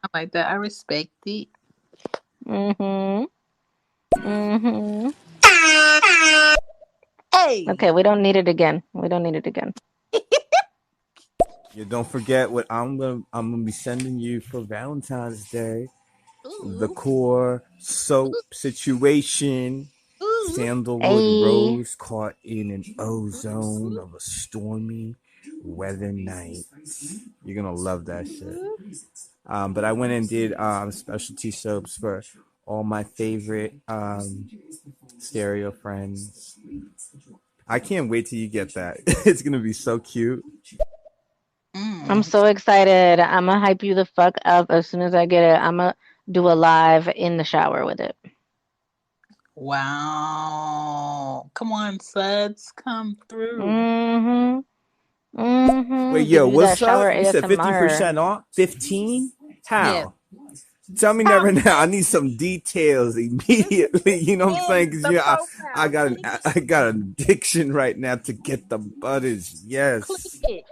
I like that. I respect it. Mm-hmm. Mm-hmm. Hey. Okay, we don't need it again. We don't need it again. You don't forget what I'm gonna be sending you for Valentine's Day. The Ooh. core soap situation. Ooh. Sandalwood Hey. rose caught in an ozone of a stormy weather night. You're gonna love that shit. But I went and did specialty soaps for all my favorite stereo friends. I can't wait till you get that. It's gonna be so cute. I'm Mm. so excited. I'm gonna hype you the fuck up as soon as I get it. I'm gonna do a live in the shower with it. Wow. Come on, suds. Come through. Mm-hmm. Wait, Mm-hmm. Give yo, you that what's shower up? You said ASMR. 50% off? 15? Yeah. How? Tell me that How right now. I much? need some details It's immediately. You know what I'm saying? in Because the I profile. got Click, I got an addiction right now to get the butters. click Yes. it.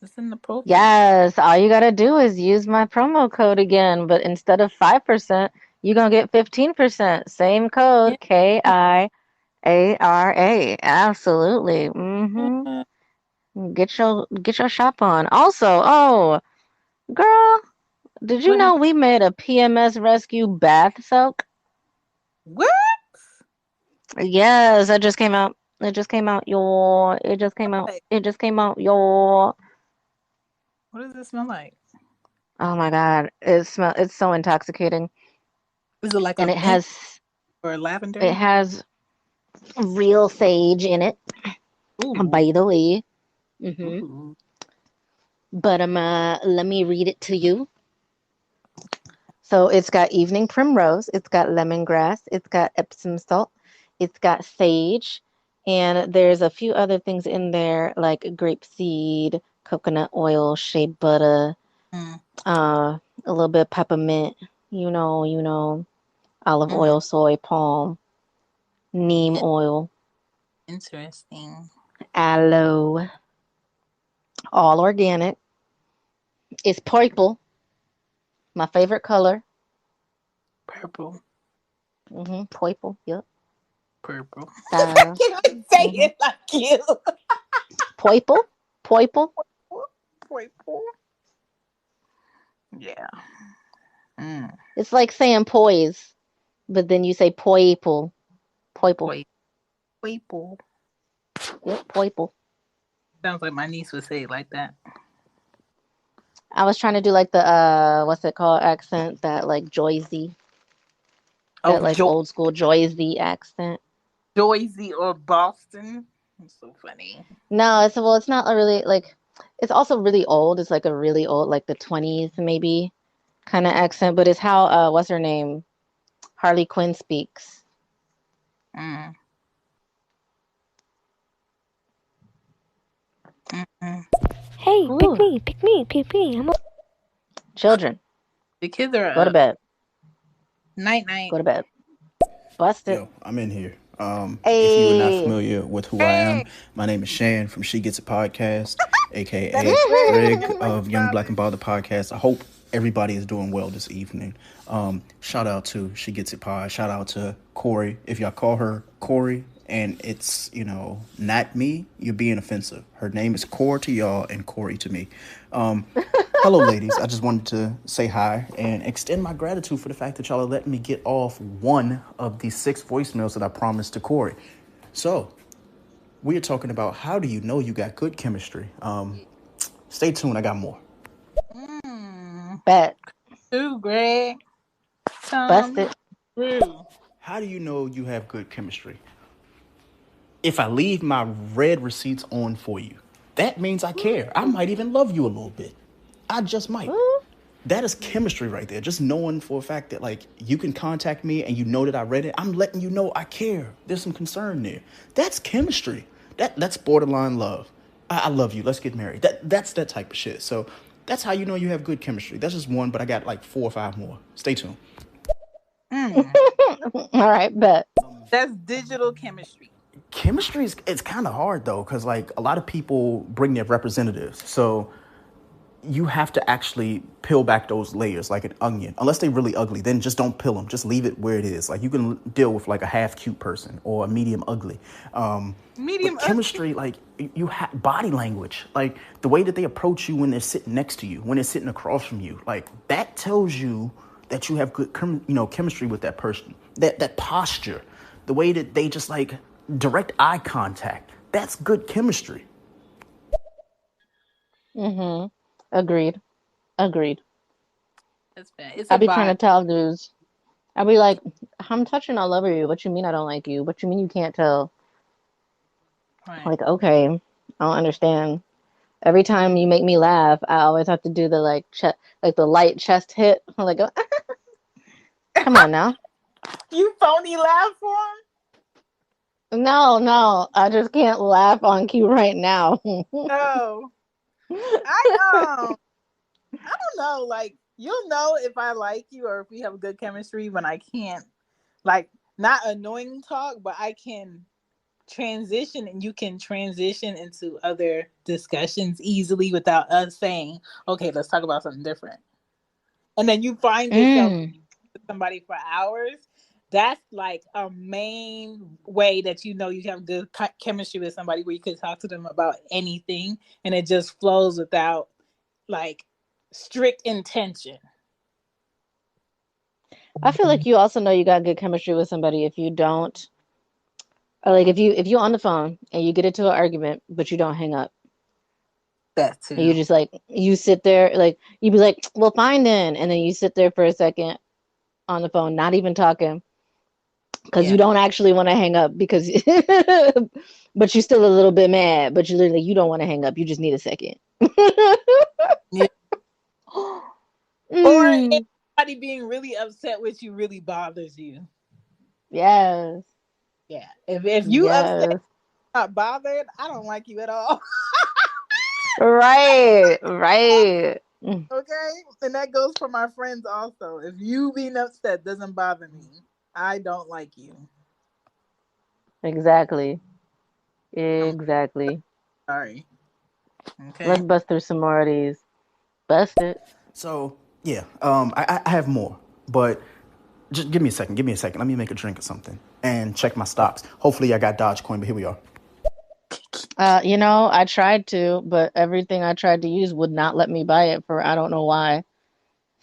It's in the profile. Yes, all you gotta do is use my promo code again, but instead of 5%, you're gonna get 15%. Same Yeah. code, KIARA. Absolutely. Mm-hmm. Get your shop on. Also, oh, girl, did you What know happened? we made a PMS Rescue bath soak? What? Yes, that just came out. It just came out, y'all. It just came out. Like, It just came out, y'all. what does it smell like? Oh my God. It's so intoxicating. Is it like a And it mint has or it lavender? has real sage in it, Ooh. by the way. hmm Ooh. But let me read it to you. So it's got evening primrose, it's got lemongrass, it's got Epsom salt, it's got sage, and there's a few other things in there like grapeseed, coconut oil, shea butter, Mm. a little bit of peppermint, olive Mm. oil, soy, palm, neem Yeah. oil, Interesting. aloe, all organic. It's purple, my favorite color. Purple. Purple, yep. Purple. I Uh, can't even say hmm it like you. Purple, purple. Purple. Yeah. Mm. It's like saying poise, but then you say purple, purple. Wait. Purple. Yep, purple. Sounds like my niece would say it like that. I was trying to do like the what's it called accent, that like Joyzy, that Oh, like old school Joyzy accent. Joyzy or Boston. It's so funny. No, it's not a really like, it's also really old. It's like a really old, like the 20s maybe kind of accent, but it's how what's her name? Harley Quinn speaks. Mm. Mm-mm. Hey, pick Ooh, me, pick me, pick me. Children, the kids are go to up. bed. Night night. Go to bed. Bust it. Yo, I'm in here. If you are not Hey, familiar with who I am, Hey, my name is Shan from She Gets a Podcast, that aka is Greg from Greg Young Black and of Young Black and Bothered. Bother Podcast. I hope everybody is doing well this evening. Shout out to She Gets It Pod. Shout out to Corey. If y'all call her Corey and it's, not me, you're being offensive. Her name is Core to y'all and Corey to me. Um, Hello, ladies. I just wanted to say hi and extend my gratitude for the fact that y'all are letting me get off one of the 6 voicemails that I promised to Corey. So, we are talking about how do you know you got good chemistry. Stay tuned. I got more. Mm. bet. Ooh, Greg. Bust Come it. through. How do you know you have good chemistry? If I leave my red receipts on for you, that means I care. I might even love you a little bit. I just might. Ooh. That is chemistry right there. Just knowing for a fact that like you can contact me and you know that I read it. I'm letting you know I care. There's some concern there. That's chemistry. That's borderline love. I love you. Let's get married. That's that type of shit. So that's how you know you have good chemistry. That's just one, but I got like 4 or 5 more. Stay tuned. Mm. All right, bet. That's digital chemistry. Chemistry is it's kind of hard though, because like a lot of people bring their representatives. So you have to actually peel back those layers like an onion. Unless they're really ugly, then just don't peel them. Just leave it where it is. Like you can deal with like a half cute person or a medium ugly. Medium But chemistry, like you have body language, like the way that they approach you when they're sitting next to you, when they're sitting across from you, like that tells you that you have good, chemistry with that person. That posture, the way that they just like direct eye contact, that's good chemistry. Mm-hmm. Agreed. Agreed. That's bad. It's I a be trying to vibe. tell dudes. I be like, I'm touching all over you. What you mean I don't like you? What you mean you can't tell? Right. Like, okay, I don't understand. Every time you make me laugh, I always have to do the like the light chest hit. I'm like, come on now. You phony laugh for him? No, I just can't laugh on cue right now. No. I don't know. Like, you'll know if I like you or if we have good chemistry when I can't, like, not annoying talk, but I can transition and you can transition into other discussions easily without us saying, okay, let's talk about something different. And then you find yourself with somebody for hours. That's like a main way that you know you have good chemistry with somebody, where you could talk to them about anything and it just flows without like strict intention. I feel like you also know you got good chemistry with somebody if you don't, or like if you're on the phone and you get into an argument but you don't hang up. That And you too. just like, you sit there, like you be like, well, fine then, and then you sit there for a second on the phone, not even talking, because Yeah. you don't actually want to hang up, because but you're still a little bit mad, but you literally, you don't want to hang up, you just need a second. Yeah. Or anybody being really upset with you really bothers you. Yes. Yeah. If you upset, not bothered, I don't like you at all. Right. Okay? And that goes for my friends also. If you being upset doesn't bother me, I don't like you. Exactly. Sorry. Okay. Let's bust through some more of these. Bust it. So yeah, I have more, but just give me a second. Let me make a drink or something and check my stocks. Hopefully I got Dogecoin, but here we are. I tried to, but everything I tried to use would not let me buy it for, I don't know why.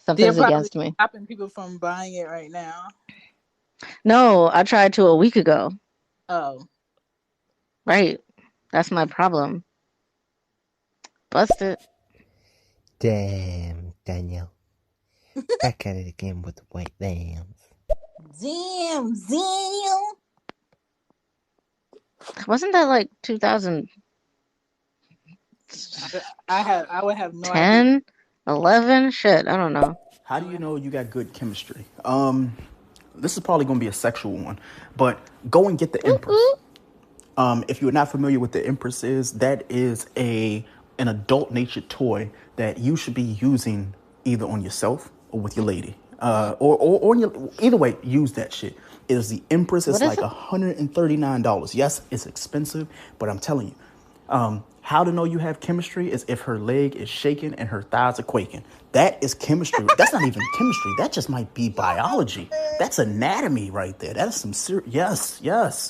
They're Something's probably against me. stopping people from buying it right now. No, I tried to a week ago. Oh. Right. That's my problem. Bust it. Damn, Danielle. Back at it again with the white lambs. Damn, Daniel. Wasn't that like 2010, I would have no idea. 11? Shit, I don't know. How do you know you got good chemistry? This is probably going to be a sexual one, but go and get the Empress. If you're not familiar with the Empress that is an adult natured toy that you should be using either on yourself or with your lady. Or on your, either way, use that shit. It is the Empress. It's like $139. Yes, it's expensive, but I'm telling you, how to know you have chemistry is if her leg is shaking and her thighs are quaking. That is chemistry. That's not even chemistry. That just might be biology. That's anatomy right there. That is some serious. Yes.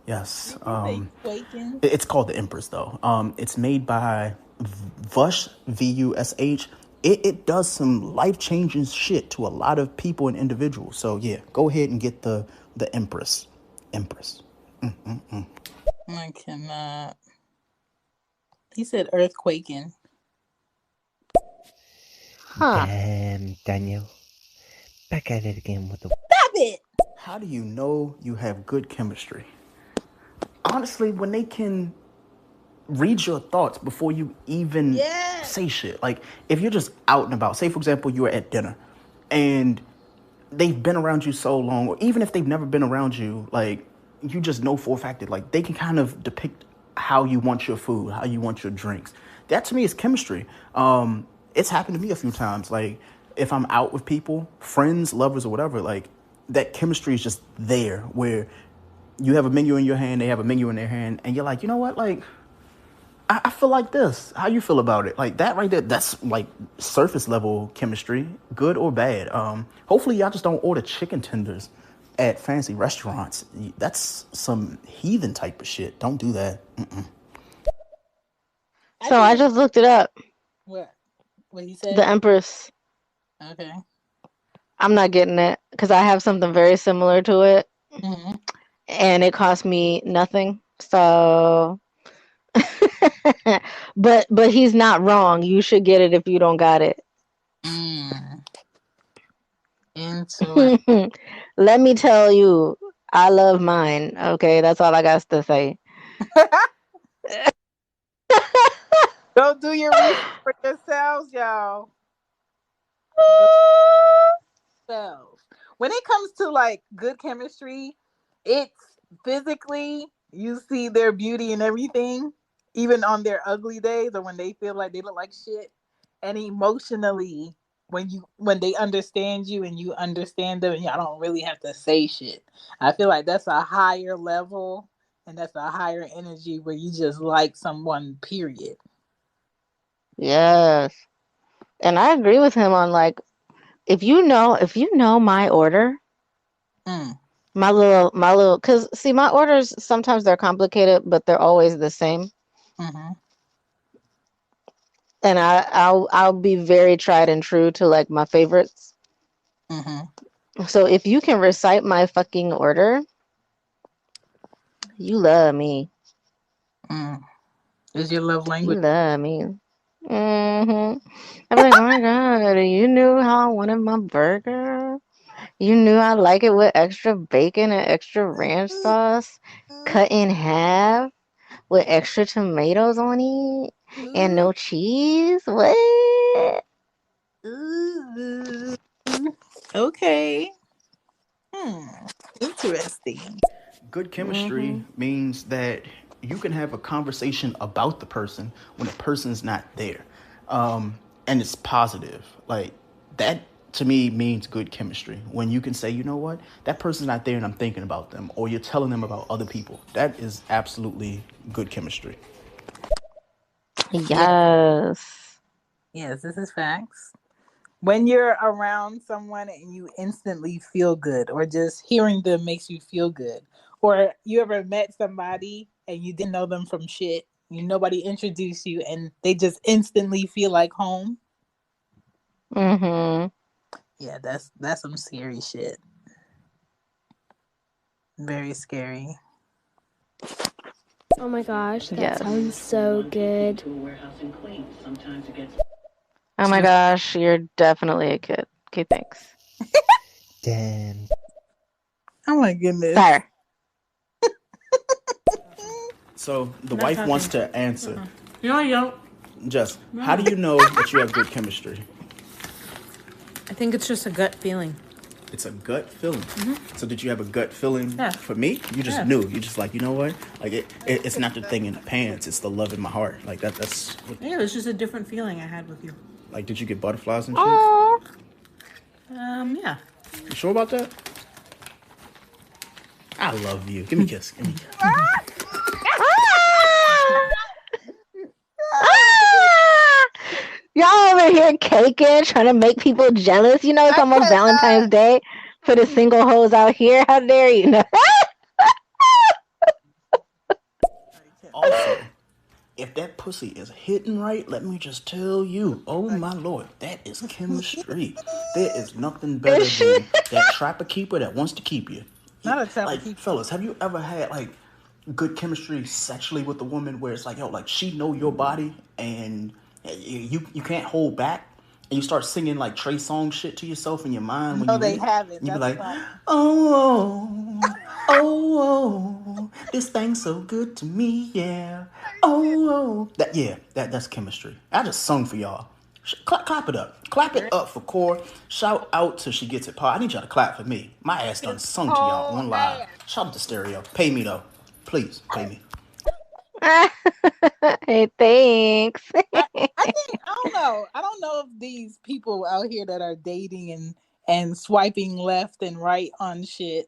It's called the Empress though. It's made by Vush, Vush. It does some life-changing shit to a lot of people and individuals. So yeah, go ahead and get the Empress. I cannot. He said earthquaking. Huh. Damn, Danielle. Back at it again with the... Stop it! How do you know you have good chemistry? Honestly, when they can read your thoughts before you even say shit. Like, if you're just out and about, say, for example, you were at dinner and they've been around you so long, or even if they've never been around you, like, you just know for a fact that, like, they can kind of depict how you want your food, how you want your drinks. That, to me, is chemistry. It's happened to me a few times. Like, if I'm out with people, friends, lovers, or whatever, like, that chemistry is just there, where you have a menu in your hand, they have a menu in their hand, and you're like, you know what, like, I feel like this. How you feel about it? Like that right there, that's like surface level chemistry, good or bad. Hopefully y'all just don't order chicken tenders at fancy restaurants. That's some heathen type of shit. Don't do that. So I just looked it up. What he said? The Empress. Okay. I'm not getting it because I have something very similar to it, Mm-hmm. and it cost me nothing. So, but he's not wrong. You should get it if you don't got it. Interesting. Let me tell you, I love mine. Okay, that's all I got to say. Go do your research for yourselves, y'all. When it comes to like good chemistry, it's physically you see their beauty and everything, even on their ugly days or when they feel like they look like shit. And emotionally, when they understand you and you understand them, and y'all don't really have to say shit. I feel like that's a higher level and that's a higher energy where you just like someone, period. Yes. And I agree with him on like if you know my order, my little cuz see my orders sometimes they're complicated but they're always the same. Mm-hmm. And I'll be very tried and true to like my favorites. Mm-hmm. So if you can recite my fucking order, you love me. Is your love language? You love me. I'm like, oh my god, you knew how I wanted my burger. You knew I like it with extra bacon and extra ranch sauce, cut in half with extra tomatoes on it, and no cheese. What? Okay. Interesting. Good chemistry means that you can have a conversation about the person when the person's not there, and it's positive. Like that to me means good chemistry. When you can say, you know what, that person's not there, and I'm thinking about them, or you're telling them about other people. That is absolutely good chemistry. Yes. Yes, this is facts. When you're around someone and you instantly feel good, or just hearing them makes you feel good, or you ever met somebody and you didn't know them from shit, nobody introduced you, and they just instantly feel like home. Yeah, that's some scary shit. Very scary. Oh my gosh, that Yes. sounds so good. Oh my gosh, you're definitely a kid. Okay, thanks. Damn. Oh my goodness. Sir. So the wife wants to answer. No, you don't. Jess, how do you know that you have good chemistry? I think it's just a gut feeling. It's a gut feeling. So did you have a gut feeling for me? You just Yeah. knew. You just like, you know what? Like it's not the thing in the pants. It's the love in my heart. Like that's. Yeah, it was just a different feeling I had with you. Like, did you get butterflies and shit? Aww. Yeah. You sure about that? I love you. Give me a kiss. Give me a kiss. Y'all over here caking, trying to make people jealous. You know it's almost Valentine's Day for the single hoes out here. How dare you? Also, if that pussy is hitting right, let me just tell you, oh my lord, that is chemistry. There is nothing better than that trapper keeper that wants to keep you. Not a trapper Like, keeper. fellas, have you ever had like good chemistry sexually with a woman where it's like, yo, like she know your body and you can't hold back, and you start singing like Trey Songz shit to yourself in your mind when No, you they with it? haven't. You be That's like, fine. oh, this thing's so good to me, yeah. That's chemistry. I just sung for y'all. Clap it up. Clap it up for Core. Shout out till she gets it. Paul, I need y'all to clap for me. My ass done sung to y'all on live. Shout out to Stereo. Pay me though. Please, pay me. Hey, thanks. I don't know if these people out here that are dating and swiping left and right on shit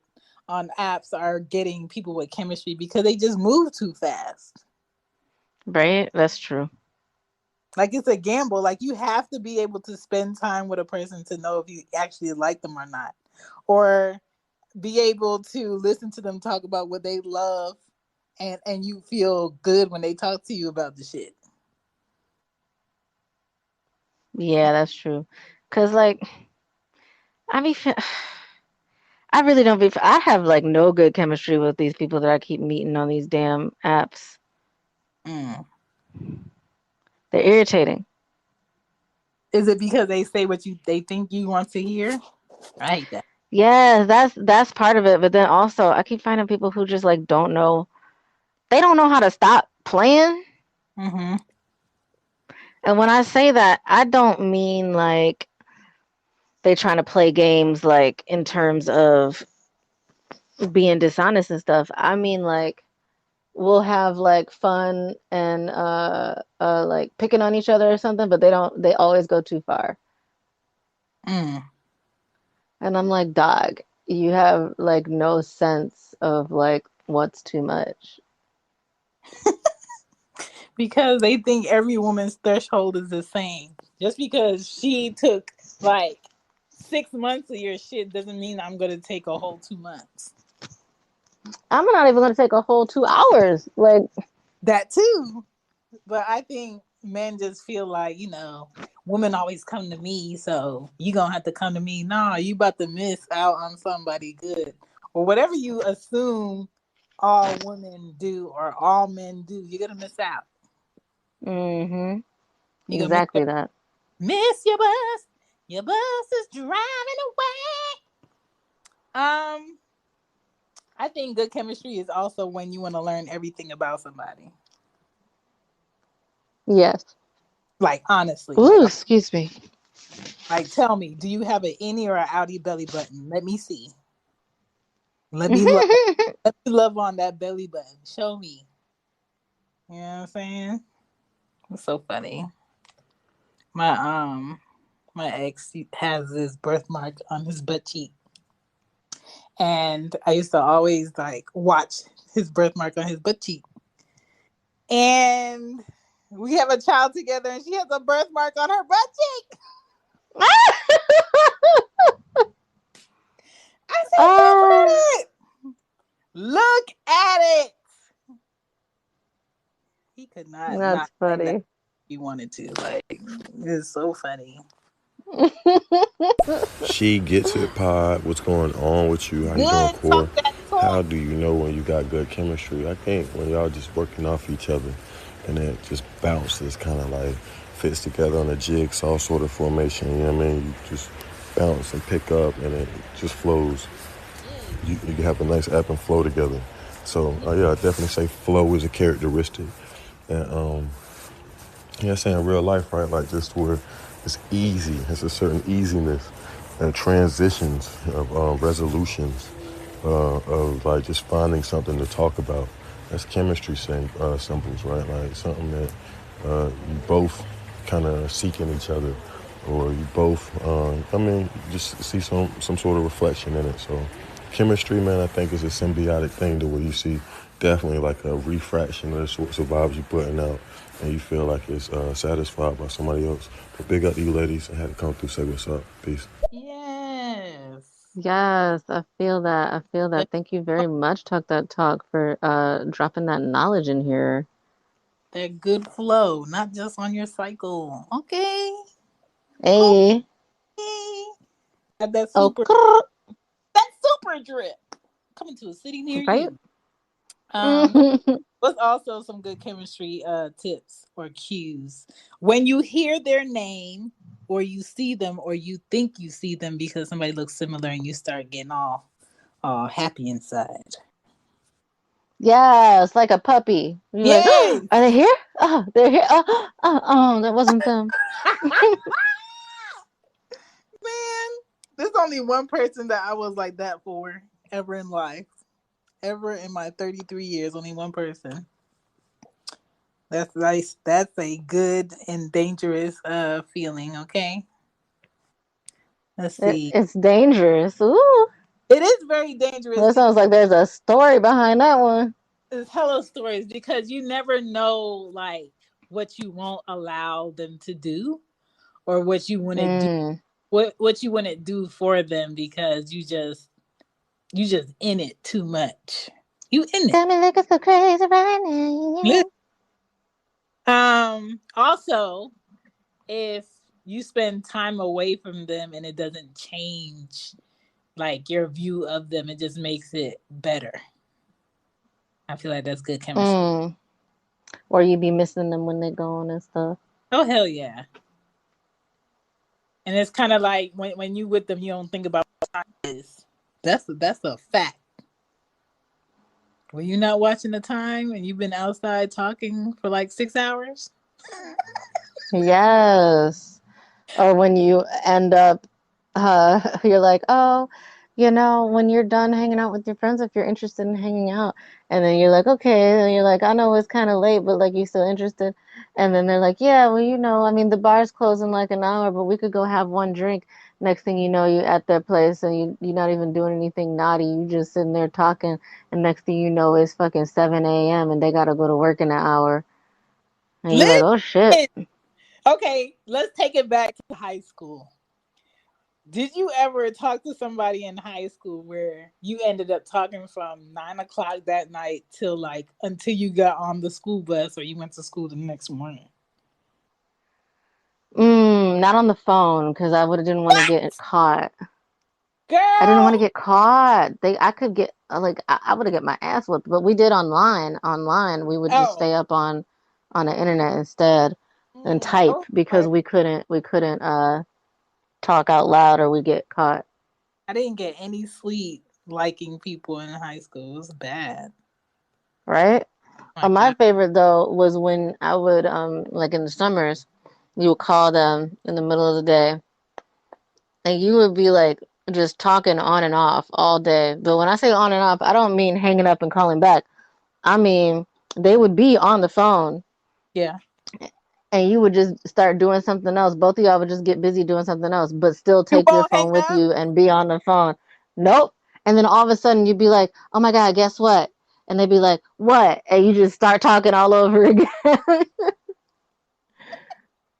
on apps are getting people with chemistry because they just move too fast. Right? That's true. Like it's a gamble. Like you have to be able to spend time with a person to know if you actually like them or not, or be able to listen to them talk about what they love, and you feel good when they talk to you about the shit. Yeah, that's true. Cause like I be, fe- I really don't be. I have like no good chemistry with these people that I keep meeting on these damn apps. Mm. They're irritating. Is it because they say what they think you want to hear? I hate that. Yeah, that's part of it. But then also, I keep finding people who just like don't know. They don't know how to stop playing. Mm-hmm. And when I say that, I don't mean like they trying to play games like in terms of being dishonest and stuff. I mean like we'll have like fun and like picking on each other or something, but they always go too far. Mm. And I'm like, dog, you have like no sense of like what's too much. Because they think every woman's threshold is the same. Just because she took like 6 months of your shit doesn't mean I'm gonna take a whole 2 months. I'm not even gonna take a whole 2 hours. Like That too. But I think men just feel like, women always come to me, so you gonna have to come to me. Nah, you about to miss out on somebody good. Or whatever you assume all women do or all men do, you're gonna miss out. mm-hmm. You're gonna Exactly that. miss your bus. Your bus is driving away. I think good chemistry is also when you want to learn everything about somebody. Yes. Like honestly, Ooh, excuse me. like tell me, do you have an innie or an outie belly button? Let me see. Let me love. Let me love on that belly button. Show me. You know what I'm saying? It's so funny. My my ex has this birthmark on his butt cheek, and I used to always like watch his birthmark on his butt cheek. And we have a child together, and she has a birthmark on her butt cheek. I said, look at it. Look at it. He could not That's find that funny. if he wanted to. Like, it's so funny. She gets it, Pod. What's going on with you? How you doing, Good. Core? Talk that How talk. do you know when you got good chemistry? I think when y'all just working off each other and it just bounces, kind of like fits together on a jigsaw sort of formation. You know what I mean? You just bounce and pick up and it just flows. You have a nice ebb and flow together. So, yeah, I definitely say flow is a characteristic. And, yeah, I say in real life, right? Like just where it's easy, it's a certain easiness and transitions of resolutions of like just finding something to talk about. That's chemistry symbols, right? Like something that you both kind of seeking each other, or you both, just see some sort of reflection in it. So chemistry, man, I think is a symbiotic thing to where you see definitely like a refraction of the sorts of vibes you're putting out, and you feel like it's satisfied by somebody else. But big up to you ladies. I had to come through, say what's up. Peace. Yes. Yes, I feel that. I feel that. Thank you very much, Talk That Talk, for dropping that knowledge in here. That good flow, not just on your cycle. Okay. Hey. Okay. Have that Oh, super drip coming to a city near right? you. What's also some good chemistry tips or cues when you hear their name, or you see them, or you think you see them because somebody looks similar, and you start getting all happy inside. Yes, like a puppy. You're like, Yes. are they here? Oh, they're here. Oh, that wasn't them. Man, there's only one person that I was like that for ever in life. Ever in my 33 years, only one person. That's nice. That's a good and dangerous feeling, okay? Let's see. It's dangerous. Ooh, It is very dangerous. that sounds like there's a story behind that one. It's hella stories because you never know like what you won't allow them to do or what you wouldn't do Mm. what you wouldn't do for them because you just in it too much. You in Got it. me looking so crazy right now. Also, if you spend time away from them and it doesn't change like your view of them, it just makes it better. I feel like that's good chemistry. Mm. Or you be missing them when they're gone and stuff. Oh hell yeah. And it's kind of like when you with them, you don't think about what time it is. That's a fact. When you're not watching the time and you've been outside talking for like 6 hours. Yes. Or when you end up, you're like, oh, when you're done hanging out with your friends, if you're interested in hanging out, and then you're like, okay, and you're like, I know it's kind of late, but like, you still interested? And then they're like, yeah, well, I mean, the bar's closed in like an hour, but we could go have one drink. Next thing you know, you're at their place and you're not even doing anything naughty. You just sitting there talking, and next thing you know, it's fucking 7 a.m. and they gotta go to work in an hour. And you're like, oh shit. Okay, let's take it back to high school. Did you ever talk to somebody in high school where you ended up talking from 9 o'clock that night till like until you got on the school bus or you went to school the next morning? Not on the phone because I didn't want to get caught. Girl, I didn't want to get caught. I could get like I would have get my ass whipped. But we did online. Online, we would just stay up on the internet instead and type because we couldn't talk out loud or we get caught. I didn't get any sleep liking people in high school. It was bad. Right? My favorite though was when I would like in the summers, you would call them in the middle of the day and you would be like just talking on and off all day. But when I say on and off, I don't mean hanging up and calling back. I mean they would be on the phone. Yeah. And you would just start doing something else. Both of y'all would just get busy doing something else, but still take your phone with you and be on the phone. Nope. And then all of a sudden you'd be like, oh my God, guess what? And they'd be like, what? And you just start talking all over again.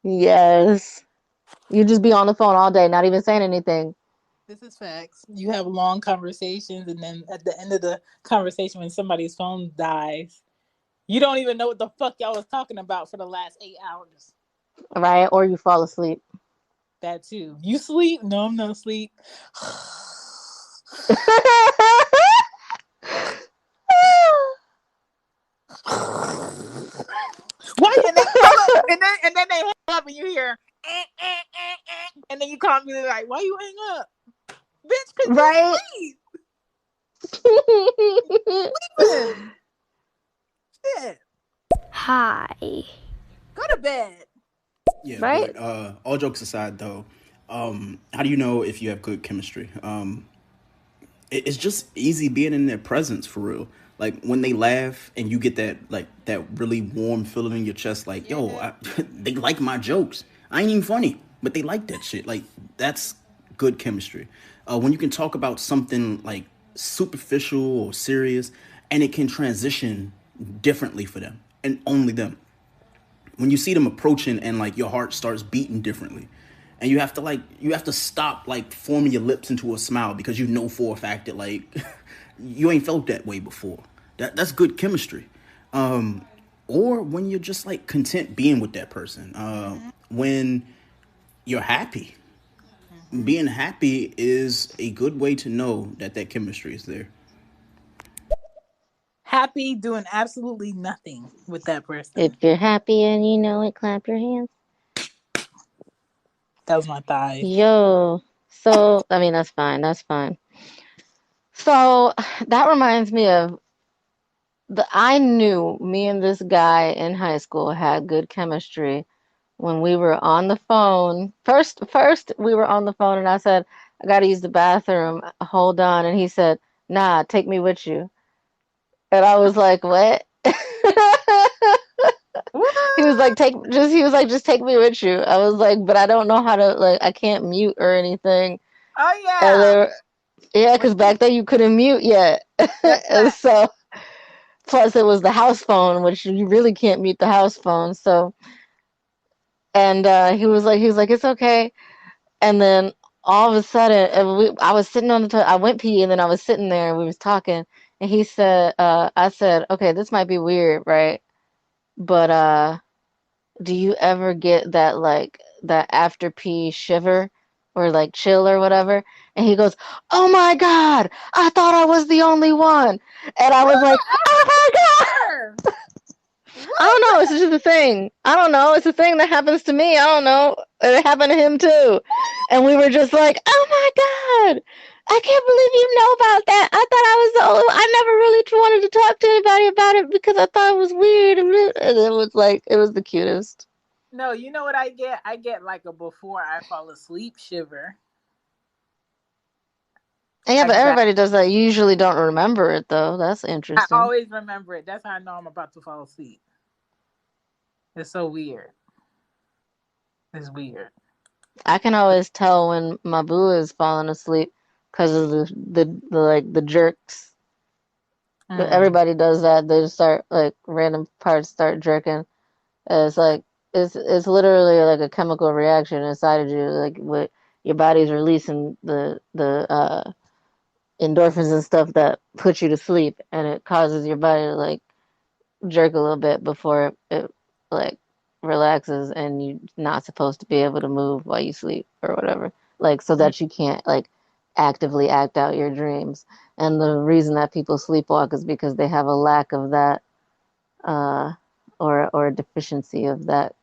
Yes. You just be on the phone all day, not even saying anything. This is facts. You have long conversations, and then at the end of the conversation, when somebody's phone dies, you don't even know what the fuck y'all was talking about for the last 8 hours. Right? Or you fall asleep. That too. You sleep? No, I'm not asleep. Why? And then they hang up and you hear and then you call me like, why you hang up? Bitch, cause right? You sleep. Shit. Hi. Go to bed. Yeah, right? But all jokes aside though, how do you know if you have good chemistry? It's just easy being in their presence for real. Like when they laugh and you get that really warm feeling in your chest, like, yo, they like my jokes. I ain't even funny, but they like that shit. Like that's good chemistry. When you can talk about something like superficial or serious and it can transition differently for them and only them. When you see them approaching and like your heart starts beating differently and you have to stop like forming your lips into a smile because you know for a fact that like you ain't felt that way before. That's good chemistry. Or when you're just like content being with that person. When you're happy. Being happy is a good way to know that chemistry is there. Happy doing absolutely nothing with that person. If you're happy and you know it, clap your hands. That was my thigh. Yo. So, I mean, that's fine. That's fine. So, that reminds me of I knew me and this guy in high school had good chemistry when we were on the phone. First we were on the phone and I said, I got to use the bathroom. Hold on. And he said, nah, take me with you. And I was like, what? He was like, just take me with you. I was like, but I don't know how to, like, I can't mute or anything. Oh, yeah. Yeah, because back then you couldn't mute yet. And so Plus, it was the house phone, which you really can't mute the house phone. So, and he was like, it's okay. And then all of a sudden, I was sitting on the toilet. I went pee, and then I was sitting there, and we was talking. And he said, I said, okay, this might be weird, right? But do you ever get that like that after pee shiver or like chill or whatever? And he goes, "Oh my God, I thought I was the only one." And I was like, "Oh my God." I don't know. It's just a thing. I don't know. It's a thing that happens to me. I don't know. It happened to him too. And we were just like, "Oh my God, I can't believe you know about that. I thought I was the only one. I never really wanted to talk to anybody about it because I thought it was weird." And it was like, it was the cutest. No, you know what I get? I get like a before I fall asleep shiver. Yeah, but everybody does that. You usually don't remember it though. That's interesting. I always remember it. That's how I know I'm about to fall asleep. It's so weird. It's weird. I can always tell when my boo is falling asleep because of the jerks. Everybody does that. They just start like random parts start jerking. It's like it's literally like a chemical reaction inside of you, like what your body's releasing the endorphins and stuff that put you to sleep, and it causes your body to like jerk a little bit before it like relaxes, and you're not supposed to be able to move while you sleep or whatever, like so that you can't like actively act out your dreams. And the reason that people sleepwalk is because they have a lack of that or a deficiency of that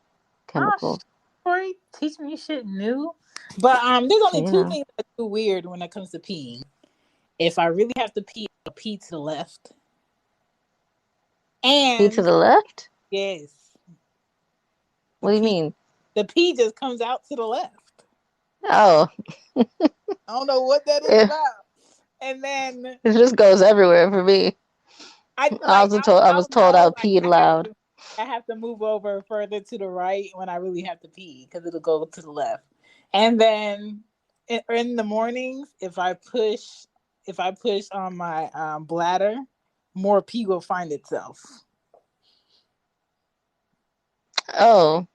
chemical. Corey, teach me shit new. But there's only two things that are weird when it comes to peeing. If I really have to pee, I'll pee to the left. And pee to the left? Yes. What do you mean? The pee just comes out to the left. Oh. I don't know what that is about. And then it just goes everywhere for me. I was told I peed loud. I have to move over further to the right when I really have to pee because it'll go to the left. And then in the mornings, if I push on my bladder, more pee will find itself. Oh,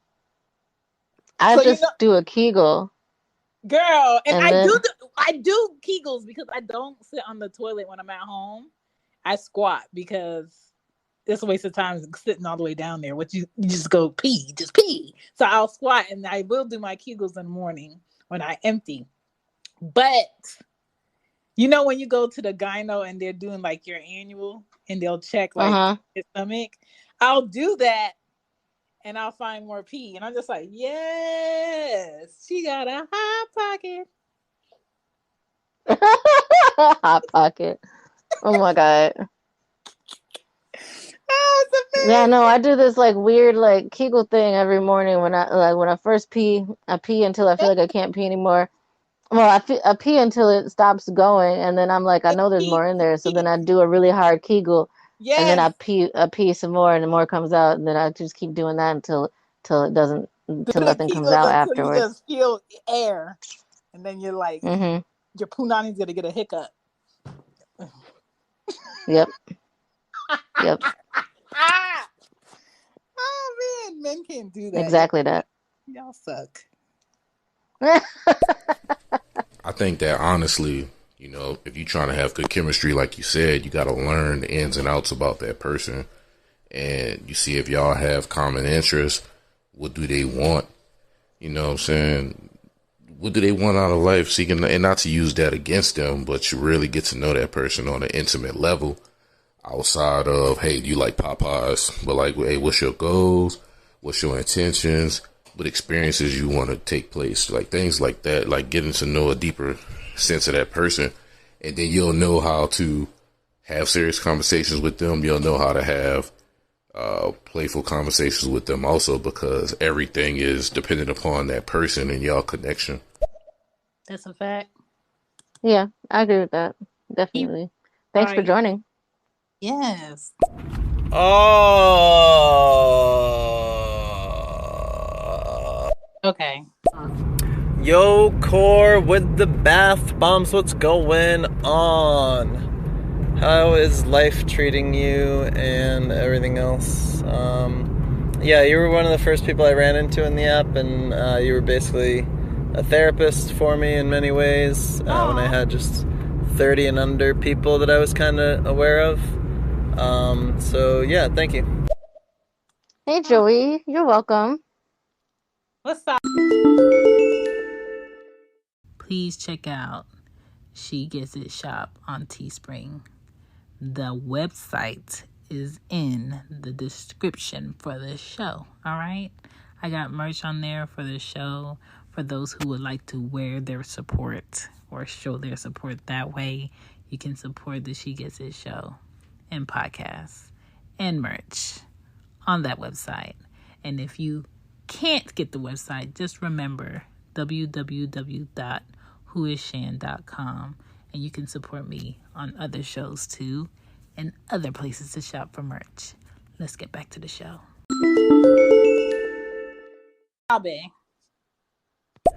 I just do a Kegel, girl, and I do Kegels because I don't sit on the toilet when I'm at home. I squat because it's a waste of time sitting all the way down there. What you just go pee, just pee. So I'll squat, and I will do my Kegels in the morning when I empty. But you know when you go to the gyno and they're doing like your annual and they'll check like your stomach, I'll do that and I'll find more pee, and I'm just like, yes, she got a hot pocket. Hot pocket. Oh my God. Yeah, no, I do this like weird like Kegel thing every morning when I first pee. I pee until I feel like I can't pee anymore. Well, I pee until it stops going, and then I'm like, I know there's more in there, so then I do a really hard Kegel, and then I pee some more, and the more comes out, and then I just keep doing that until nothing comes out afterwards. You just feel air, and then you're like, your punani's gonna get a hiccup. Yep. Oh man, men can't do that. Exactly that. Y'all suck. I think that honestly, you know, if you're trying to have good chemistry, like you said, you got to learn the ins and outs about that person, and you see if y'all have common interests. What do they want? You know what I'm saying? What do they want out of life? Seeking, and not to use that against them, but you really get to know that person on an intimate level outside of, hey, do you like Popeyes? But like, hey, what's your goals? What's your intentions? What experiences you want to take place? Like things like that, like getting to know a deeper sense of that person. And then you'll know how to have serious conversations with them. You'll know how to have playful conversations with them also, because everything is dependent upon that person and y'all connection. That's a fact. Yeah, I agree with that. Definitely. Thanks for joining. Yes. Oh. Okay. Yo, Core with the bath bombs. What's going on? How is life treating you and everything else? Yeah, you were one of the first people I ran into in the app, and you were basically a therapist for me in many ways when I had just 30 and under people that I was kind of aware of. So, yeah, thank you. Hey, Joey. You're welcome. What's up? Please check out She Gets It shop on Teespring. The website is in the description for the show. All right, I got merch on there for the show for those who would like to wear their support or show their support that way. You can support the She Gets It show and podcasts and merch on that website. And if you can't get the website, just remember www.whoisshan.com, and you can support me on other shows too and other places to shop for merch. Let's get back to the show.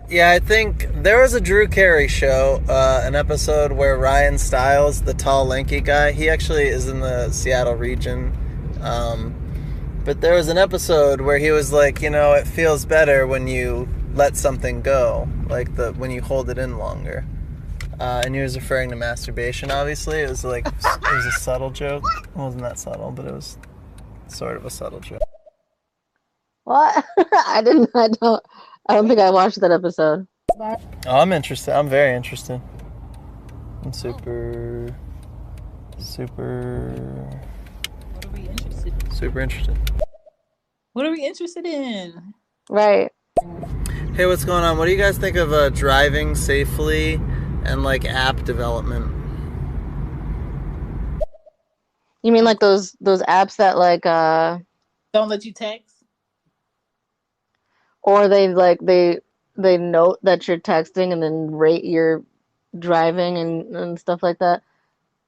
Yeah, I think there was a Drew Carey show, an episode where Ryan Stiles, the tall, lanky guy, he actually is in the Seattle region. But there was an episode where he was like, it feels better when you let something go, like when you hold it in longer. And he was referring to masturbation, obviously. It was a subtle joke. It wasn't that subtle, but it was sort of a subtle joke. What? I don't think I watched that episode. Oh, I'm interested. I'm very interested. I'm super interested. What are we interested in? Right. Hey, what's going on? What do you guys think of driving safely and app development? You mean those apps that don't let you text? Or they note that you're texting and then rate your driving and stuff like that?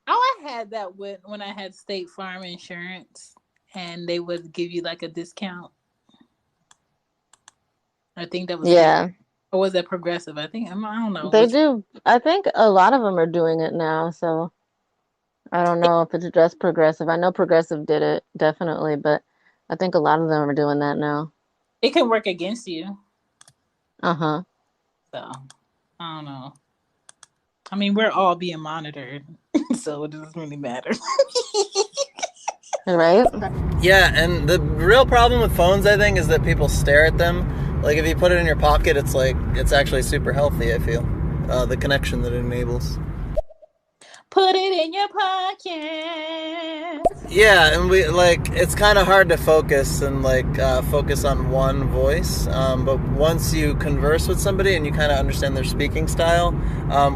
Oh, I had that when I had State Farm insurance, and they would give you a discount. I think that was or was that Progressive? I don't know. They do. I think a lot of them are doing it now, so I don't know if it's just Progressive. I know Progressive did it, definitely, but I think a lot of them are doing that now. It can work against you. Uh-huh. So, I don't know. I mean, we're all being monitored, so it doesn't really matter. Right? Yeah, and the real problem with phones, I think, is that people stare at them. If you put it in your pocket, it's actually super healthy, I feel. The connection that it enables. Put it in your pocket. Yeah, and it's kind of hard to focus and focus on one voice. But once you converse with somebody and you kind of understand their speaking style,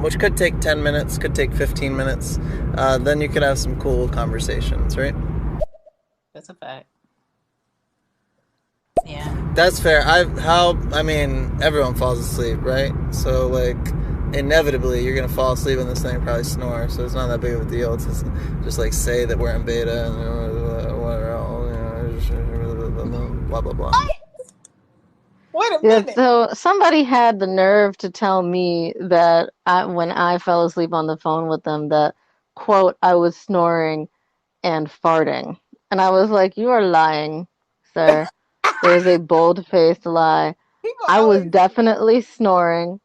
which could take 10 minutes, could take 15 minutes, then you can have some cool conversations, right? That's a fact. Yeah. That's fair. Everyone falls asleep, right? So inevitably you're gonna fall asleep on this thing and probably snore, so it's not that big of a deal. It's just say that we're in beta and blah blah blah. Wait a minute. So somebody had the nerve to tell me that when I fell asleep on the phone with them that, quote, I was snoring and farting. And I was like, you are lying, sir. There's a bold-faced lie. I was definitely snoring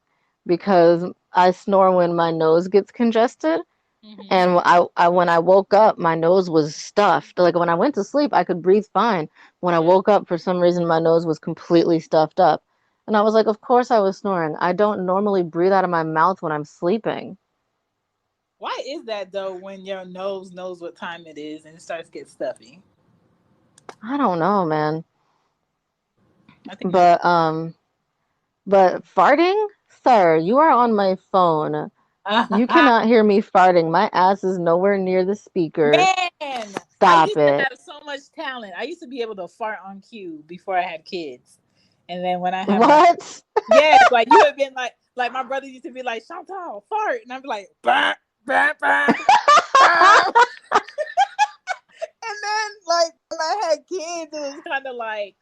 because I snore when my nose gets congested. Mm-hmm. And when I woke up, my nose was stuffed. When I went to sleep, I could breathe fine. When I woke up, for some reason, my nose was completely stuffed up. And I was like, of course I was snoring. I don't normally breathe out of my mouth when I'm sleeping. Why is that, though, when your nose knows what time it is and it starts to get stuffy? I don't know, man. But farting? Sir, you are on my phone. You cannot hear me farting. My ass is nowhere near the speaker. Man! Stop it. I have so much talent. I used to be able to fart on cue before I had kids. And then when I had What? Yes, you have been like my brother used to be like, Chantal, fart. And I'd be like, bah, bah, bah, bah. And then when I had kids, it was kind of like,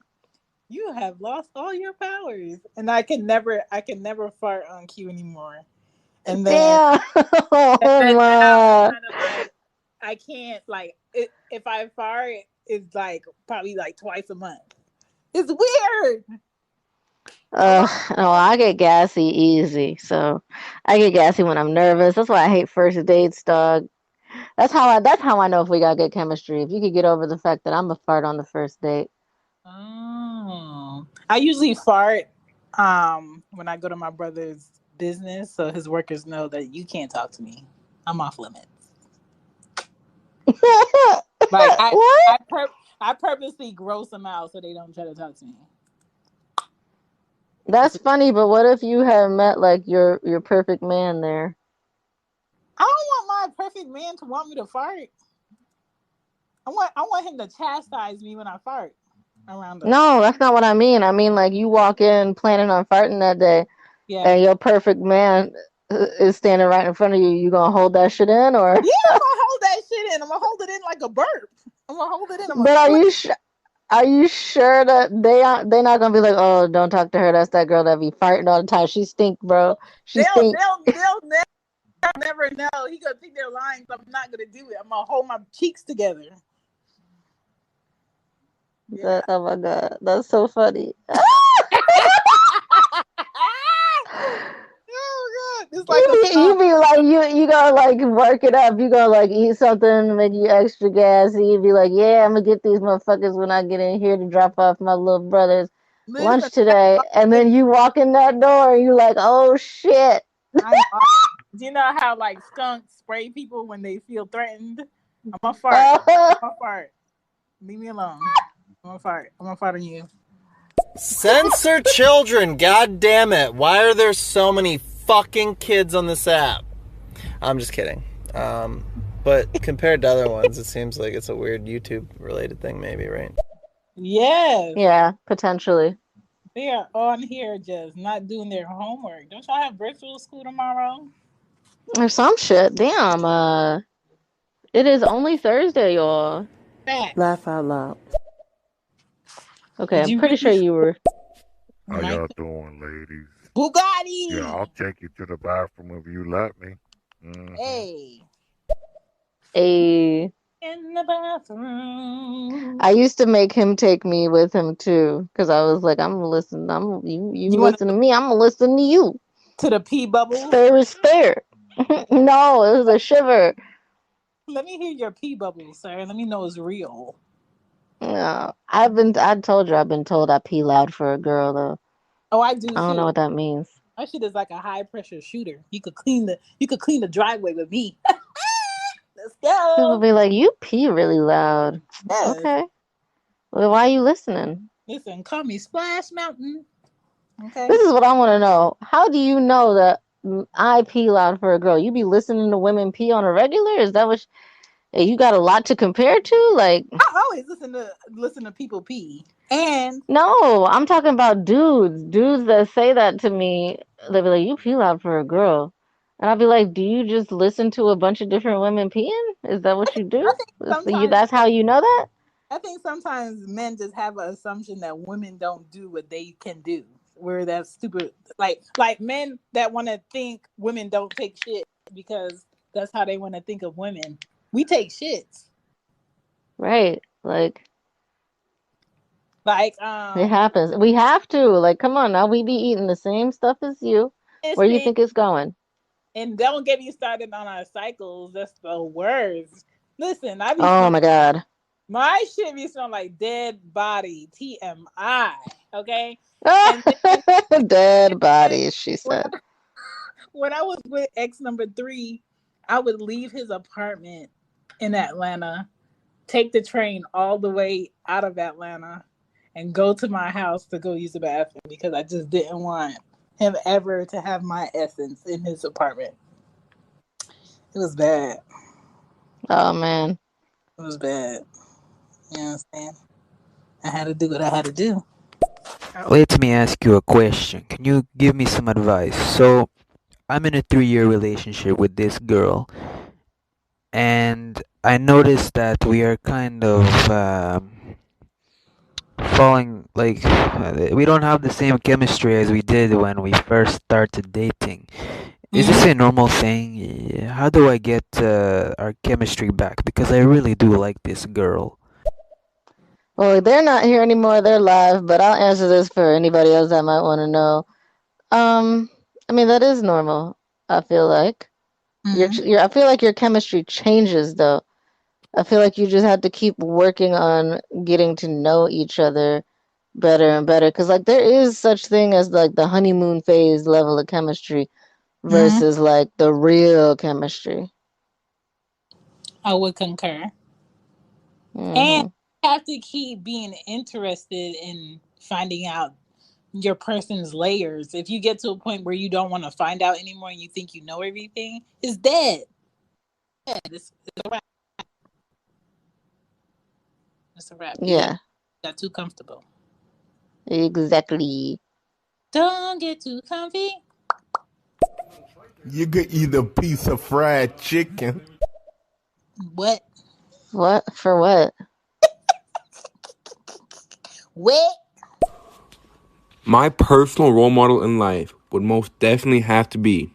you have lost all your powers. And I can never fart on cue anymore. And then, yeah. and then I was kind of I can't like it, if I fart, it's like probably like twice a month. It's weird. No, I get gassy easy. So I get gassy when I'm nervous. That's why I hate first dates, dog. That's how I know if we got good chemistry. If you could get over the fact that I'm a fart on the first date. Oh, I usually fart when I go to my brother's business, so his workers know that you can't talk to me. I'm off limits. Like I purposely gross them out so they don't try to talk to me. That's funny, but what if you had met like your perfect man there? I don't want my perfect man to want me to fart. I want him to chastise me when I fart around him. No, that's not what I mean. I mean like you walk in planning on farting that day, and your perfect man is standing right in front of you. You gonna hold that shit in, or? Yeah, I'm gonna hold that shit in. I'm gonna hold it in like a burp. I'm gonna hold it in. But are you sure that they not gonna be like, oh, don't talk to her. That's that girl that be farting all the time. She stink, bro. She stink. They'll never know. He gonna think they're lying, so I'm not gonna do it. I'm gonna hold my cheeks together. Yeah. Oh my god, that's so funny. Oh god, it's like you be like you gonna like work it up. You gonna like eat something to make you extra gassy. You be like, yeah, I'm gonna get these motherfuckers when I get in here to drop off my little brother's lunch today. And then you walk in that door and you like, oh shit. Do you know how like skunks spray people when they feel threatened? I'm gonna fart. I'm gonna fart. Leave me alone. I'm gonna fart. I'm gonna fart on you. Censor children, god damn it. Why are there so many fucking kids on this app? I'm just kidding. But compared to other ones, it seems like it's a weird YouTube related thing maybe, right? Yes. Yeah, potentially. They are on here just not doing their homework. Don't y'all have virtual school tomorrow? Or some shit. Damn, it is only Thursday, y'all. Laugh out loud. Okay, I'm pretty sure you were. How y'all doing, ladies? Bugatti! Yeah, I'll take you to the bathroom if you let me. Hey. Hey. In the bathroom. I used to make him take me with him too, because I was like, I'm gonna listen. You listen to me, I'm gonna listen to you. To the pee bubble? Fair is fair. No, it was a shiver. Let me hear your pee bubble, sir. Let me know it's real. No, I told you I've been told I pee loud for a girl though. Oh, I do. I don't know what that means. That shit is like a high pressure shooter. You could clean the driveway with me. Let's go. People be like, you pee really loud. Yes. Okay. Well, why are you listening? Listen, call me Splash Mountain. Okay. This is what I want to know. How do you know that I pee loud for a girl? You be listening to women pee on a regular? Is that what you got a lot to compare to? Like, I always listen to people pee. And no, I'm talking about dudes. Dudes that say that to me, they be like, you pee loud for a girl. And I'll be like, do you just listen to a bunch of different women peeing? Is that what you do? That's how you know that? I think sometimes men just have an assumption that women don't do what they can do. Where that's stupid. Like men that want to think women don't take shit because that's how they want to think of women. We take shits. Right. Like it happens. We have to. Like, come on now. We be eating the same stuff as you. Where you think it's going? And don't get me started on our cycles. That's the worst. Listen, oh my god. My shit be smelling like dead body. TMI. Okay? Dead bodies, she said. When I was with ex number 3, I would leave his apartment in Atlanta, take the train all the way out of Atlanta, and go to my house to go use the bathroom because I just didn't want him ever to have my essence in his apartment. It was bad. Oh, man. It was bad. You know what I'm saying? I had to do what I had to do. Let me ask you a question. Can you give me some advice? So, I'm in a 3-year relationship with this girl, and I noticed that we are kind of falling, like, we don't have the same chemistry as we did when we first started dating. Is this a normal thing? Yeah. How do I get our chemistry back? Because I really do like this girl. Well, they're not here anymore. They're live, but I'll answer this for anybody else that might want to know. I mean, that is normal, I feel like. I feel like your chemistry changes, though. I feel like you just have to keep working on getting to know each other better and better. Because, like, there is such thing as, like, the honeymoon phase level of chemistry versus, like, the real chemistry. I would concur. Mhm. And you have to keep being interested in finding out your person's layers. If you get to a point where you don't want to find out anymore and you think you know everything, it's dead. It's a wrap. It's a wrap. Yeah. Got too comfortable. Exactly. Don't get too comfy. You could eat a piece of fried chicken. What? What? For what? What? My personal role model in life would most definitely have to be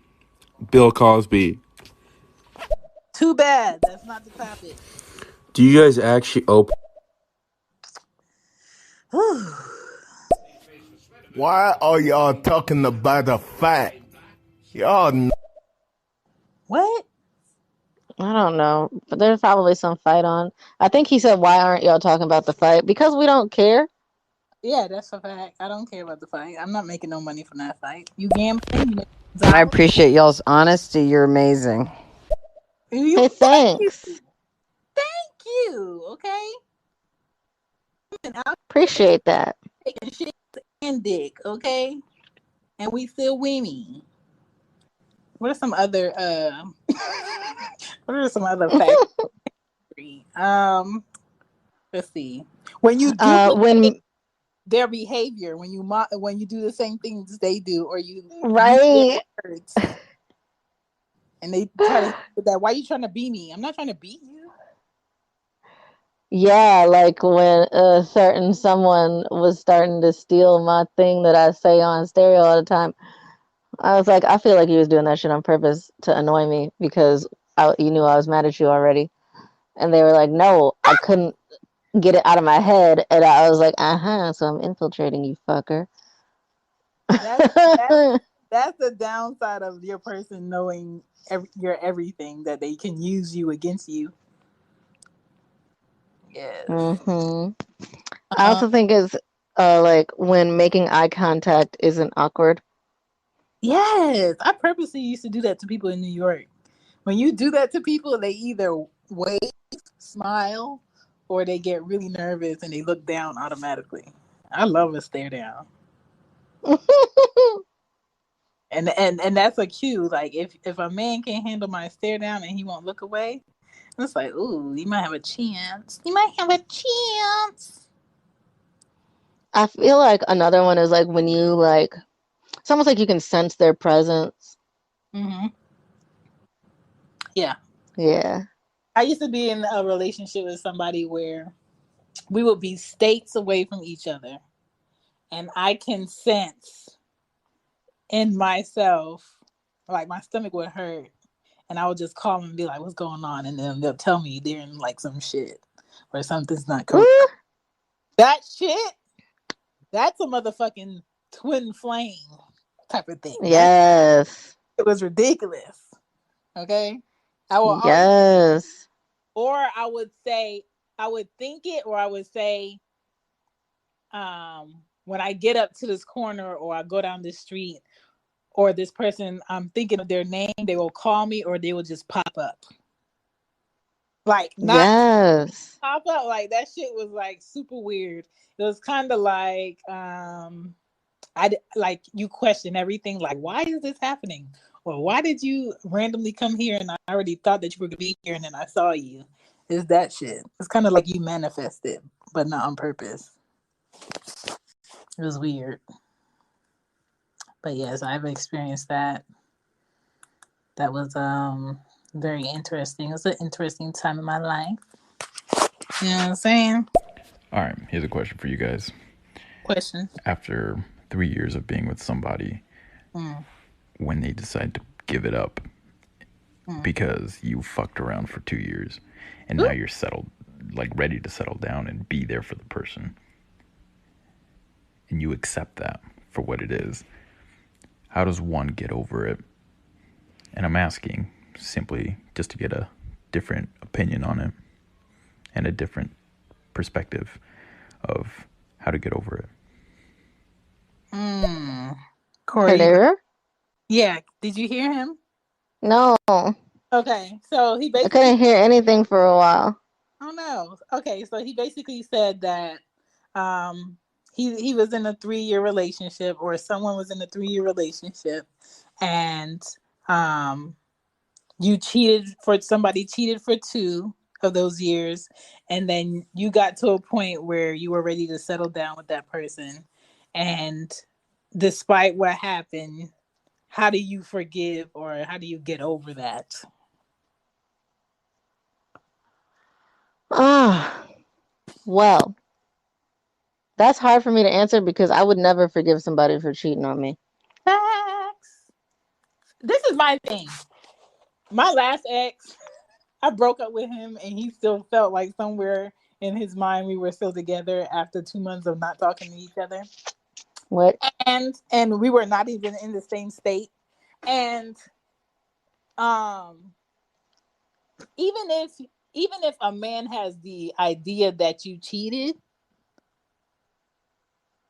Bill Cosby. Too bad. That's not the topic. Do you guys actually open? Why are y'all talking about a fact? Y'all What? I don't know, but there's probably some fight on. I think he said, "Why aren't y'all talking about the fight?" Because we don't care. Yeah, that's a fact. I don't care about the fight. I'm not making no money from that fight. You gambling? I appreciate y'all's honesty. You're amazing. Hey, thanks. Thank you. Okay. Appreciate that. Taking shit and dick. Okay. And we still winning. What are some other? What are some other facts? Let's see. When you do their behavior, when you do the same things they do, or you right, words, and they try to say that. Why are you trying to be me? I'm not trying to beat you. Yeah, like when a certain someone was starting to steal my thing that I say on stereo all the time. I was like, I feel like he was doing that shit on purpose to annoy me because you knew I was mad at you already. And they were like, no, I couldn't get it out of my head. And I was like, so I'm infiltrating you, fucker. That's the downside of your person knowing your everything, that they can use you against you. Yes. I also think it's like when making eye contact isn't awkward. Yes, I purposely used to do that to people in New York. When you do that to people, they either wave, smile, or they get really nervous and they look down automatically. I love a stare down. and that's a cue. Like if a man can't handle my stare down and he won't look away, it's like, ooh, you might have a chance. You might have a chance. I feel like another one is like when you like, it's almost like you can sense their presence. Yeah. Yeah. I used to be in a relationship with somebody where we would be states away from each other, and I can sense in myself, like my stomach would hurt, and I would just call them and be like, "What's going on?" And then they'll tell me they're in like some shit or something's not correct. That shit, that's a motherfucking twin flame type of thing. Yes. It was ridiculous. Okay. I will yes. Or I would say, I would think it, or I would say, when I get up to this corner or I go down this street or this person, I'm thinking of their name, they will call me or they will just pop up. Like, not pop up. Like, that shit was like super weird. It was kind of like, like you question everything. Like, why is this happening? Or why did you randomly come here and I already thought that you were going to be here and then I saw you? It's that shit. It's kind of like you manifested, but not on purpose. It was weird. But yes, I've experienced that. That was very interesting. It was an interesting time in my life. You know what I'm saying? All right, here's a question for you guys. Question. After 3 years of being with somebody, when they decide give it up because you fucked around for 2 years and now you're settled, like ready to settle down and be there for the person. And you accept that for what it is. How does one get over it? And I'm asking simply just to get a different opinion on it and a different perspective of how to get over it. Corey. Hello? Yeah, did you hear him? No. Okay, so he I basically. couldn't hear anything for a while. Oh no. Okay, so he basically said that he was in a 3-year relationship, or someone was in a 3-year relationship, and somebody cheated for 2 of those years, and then you got to a point where you were ready to settle down with that person, and despite what happened, how do you forgive, or how do you get over that? Well, that's hard for me to answer because I would never forgive somebody for cheating on me. Facts. This is my thing. My last ex, I broke up with him, and he still felt like somewhere in his mind we were still together after 2 months of not talking to each other. What? And we were not even in the same state. And even if a man has the idea that you cheated,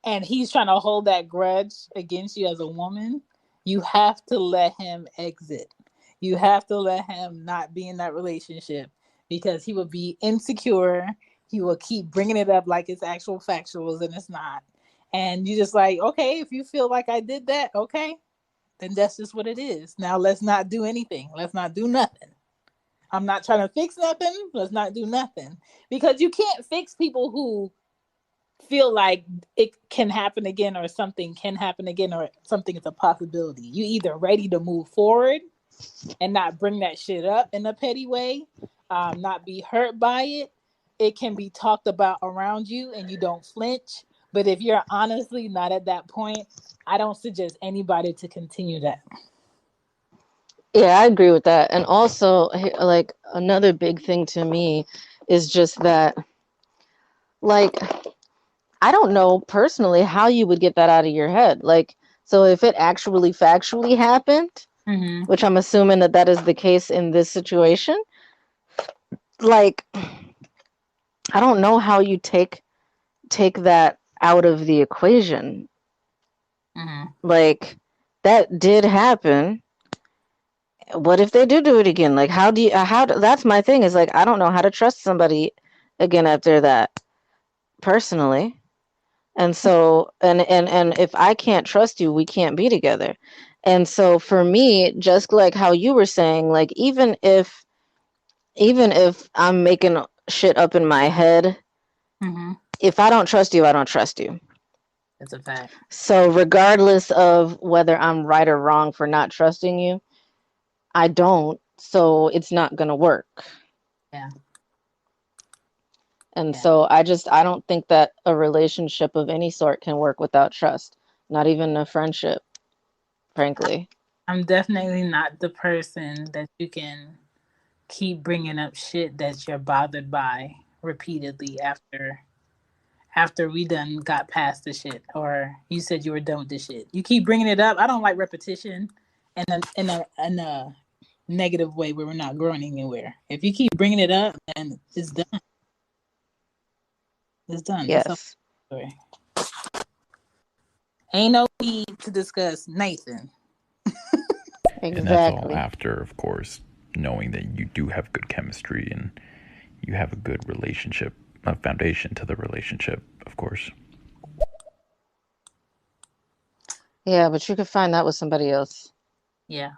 and he's trying to hold that grudge against you as a woman, you have to let him exit. You have to let him not be in that relationship, because he will be insecure. He will keep bringing it up like it's actual factuals, and it's not. And you just like, okay, if you feel like I did that, okay, then that's just what it is. Now let's not do anything. Let's not do nothing. I'm not trying to fix nothing. Let's not do nothing. Because you can't fix people who feel like it can happen again, or something can happen again, or something is a possibility. You either ready to move forward and not bring that shit up in a petty way, not be hurt by it. It can be talked about around you and you don't flinch. But if you're honestly not at that point, I don't suggest anybody to continue that. Yeah, I agree with that. And also, like, another big thing to me is just that, like, I don't know personally how you would get that out of your head. Like, so if it actually factually happened, which I'm assuming that is the case in this situation, like, I don't know how you take that out of the equation. Like, that did happen. What if they do it again? Like, that's my thing, is like, I don't know how to trust somebody again after that, personally. And so, and if I can't trust you, we can't be together. And so for me, just like how you were saying, like, even if I'm making shit up in my head, if I don't trust you, I don't trust you. That's a fact. So regardless of whether I'm right or wrong for not trusting you, I don't, so it's not gonna work. Yeah. And so I don't think that a relationship of any sort can work without trust, not even a friendship, frankly. I'm definitely not the person that you can keep bringing up shit that you're bothered by repeatedly after we done got past the shit, or you said you were done with the shit. You keep bringing it up. I don't like repetition in a negative way where we're not growing anywhere. If you keep bringing it up, then it's done. It's done. Yes. Ain't no need to discuss Nathan. And that's all after, of course, knowing that you do have good chemistry and you have a good relationship, a foundation to the relationship, of course. Yeah, but you could find that with somebody else. Yeah.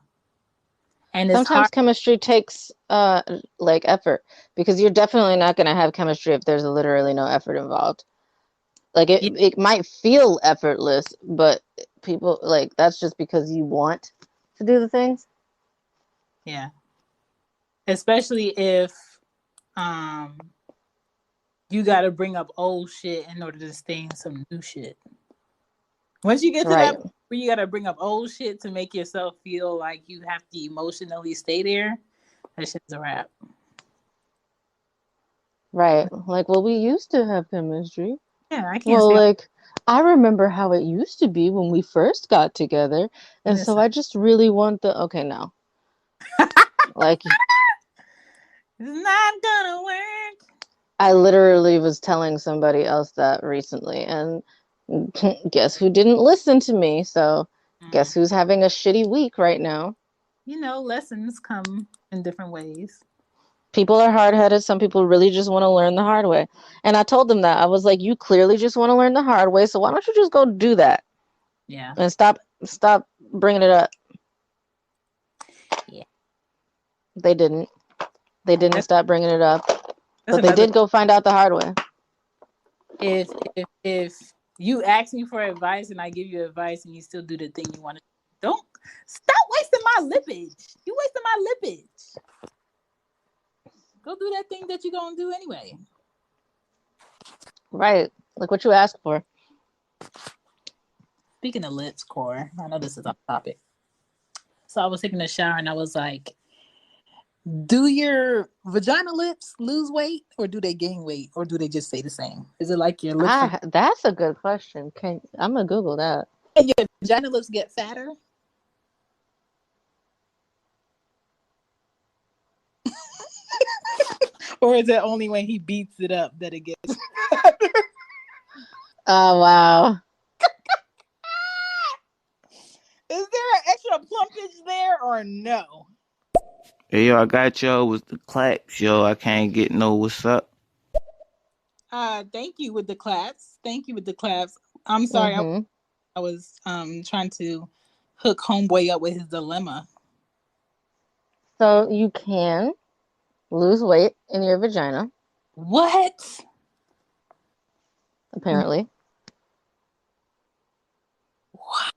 And sometimes chemistry takes like effort, because you're definitely not going to have chemistry if there's literally no effort involved. Like, it might feel effortless, but people, like, that's just because you want to do the things. Yeah. Especially if you got to bring up old shit in order to stay in some new shit. Once you get to that, where you gotta bring up old shit to make yourself feel like you have to emotionally stay there, that shit's a wrap. Right. Like, well, we used to have chemistry. Yeah, I can't Well, say. like, I remember how it used to be when we first got together. And so Listen. I just really want the, okay, no. Like, It's not gonna work. I literally was telling somebody else that recently, and guess who didn't listen to me? So guess who's having a shitty week right now? You know, lessons come in different ways. People are hard-headed. Some people really just want to learn the hard way. And I told them that. I was like, you clearly just want to learn the hard way, so why don't you just go do that? Yeah. And stop bringing it up. Yeah. They didn't. They didn't stop bringing it up. But they another- did go find out the hard way. If you ask me for advice and I give you advice and you still do the thing you want to, don't stop wasting my lippage. You wasting my lippage. Go do that thing that you're gonna do anyway. Right. Like what you asked for. Speaking of lips, Core, I know this is off topic. So I was taking a shower and I was like, do your vagina lips lose weight or do they gain weight or do they just stay the same? Is it like your lips? That's a good question. I'm gonna Google that. Can your vagina lips get fatter? Or is it only when he beats it up that it gets fatter? Oh, wow. Is there an extra plumpage there or no? Hey, yo, I got y'all with the claps, yo. I can't get no what's up. Thank you with the claps. Thank you with the claps. I'm sorry. I was trying to hook homeboy up with his dilemma. So you can lose weight in your vagina. What? Apparently. What?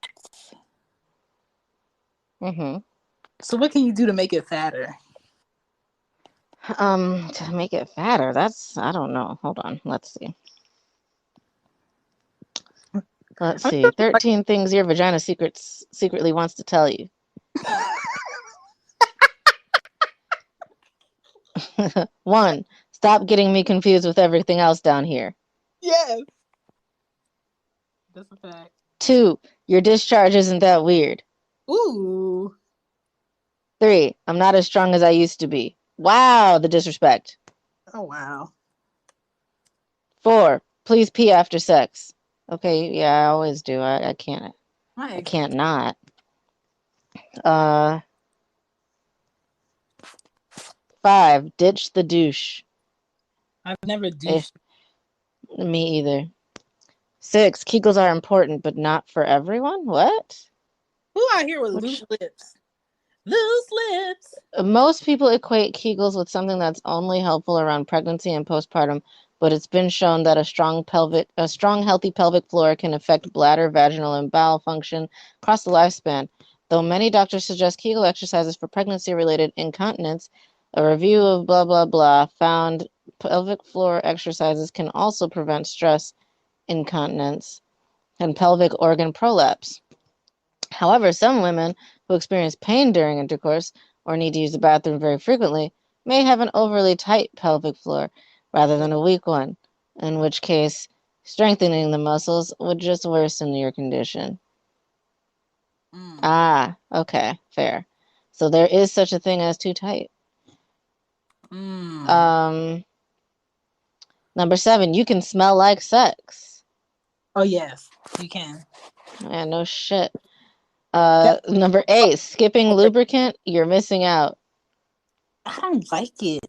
Mm-hmm. So what can you do to make it fatter? To make it fatter, I don't know. Hold on. Let's see. 13 things your vagina secretly wants to tell you. 1, stop getting me confused with everything else down here. Yes. That's a fact. 2, your discharge isn't that weird. Ooh. 3, I'm not as strong as I used to be. Wow, the disrespect. Oh, wow. 4, please pee after sex. Okay, yeah, I always do. I can't. I can't not. 5, ditch the douche. I've never douched. Me either. 6, Kegels are important, but not for everyone. What? Who out here with loose lips? Loose lips. Most people equate Kegels with something that's only helpful around pregnancy and postpartum, but it's been shown that a strong, healthy pelvic floor can affect bladder, vaginal, and bowel function across the lifespan. Though many doctors suggest Kegel exercises for pregnancy-related incontinence, a review of blah, blah, blah found pelvic floor exercises can also prevent stress, incontinence, and pelvic organ prolapse. However, some women who experience pain during intercourse or need to use the bathroom very frequently may have an overly tight pelvic floor rather than a weak one, in which case strengthening the muscles would just worsen your condition. Okay, fair. So there is such a thing as too tight. Number 7, you can smell like sex. Oh, yes, you can. Yeah, no shit. Number 8, skipping lubricant, you're missing out. I don't like it.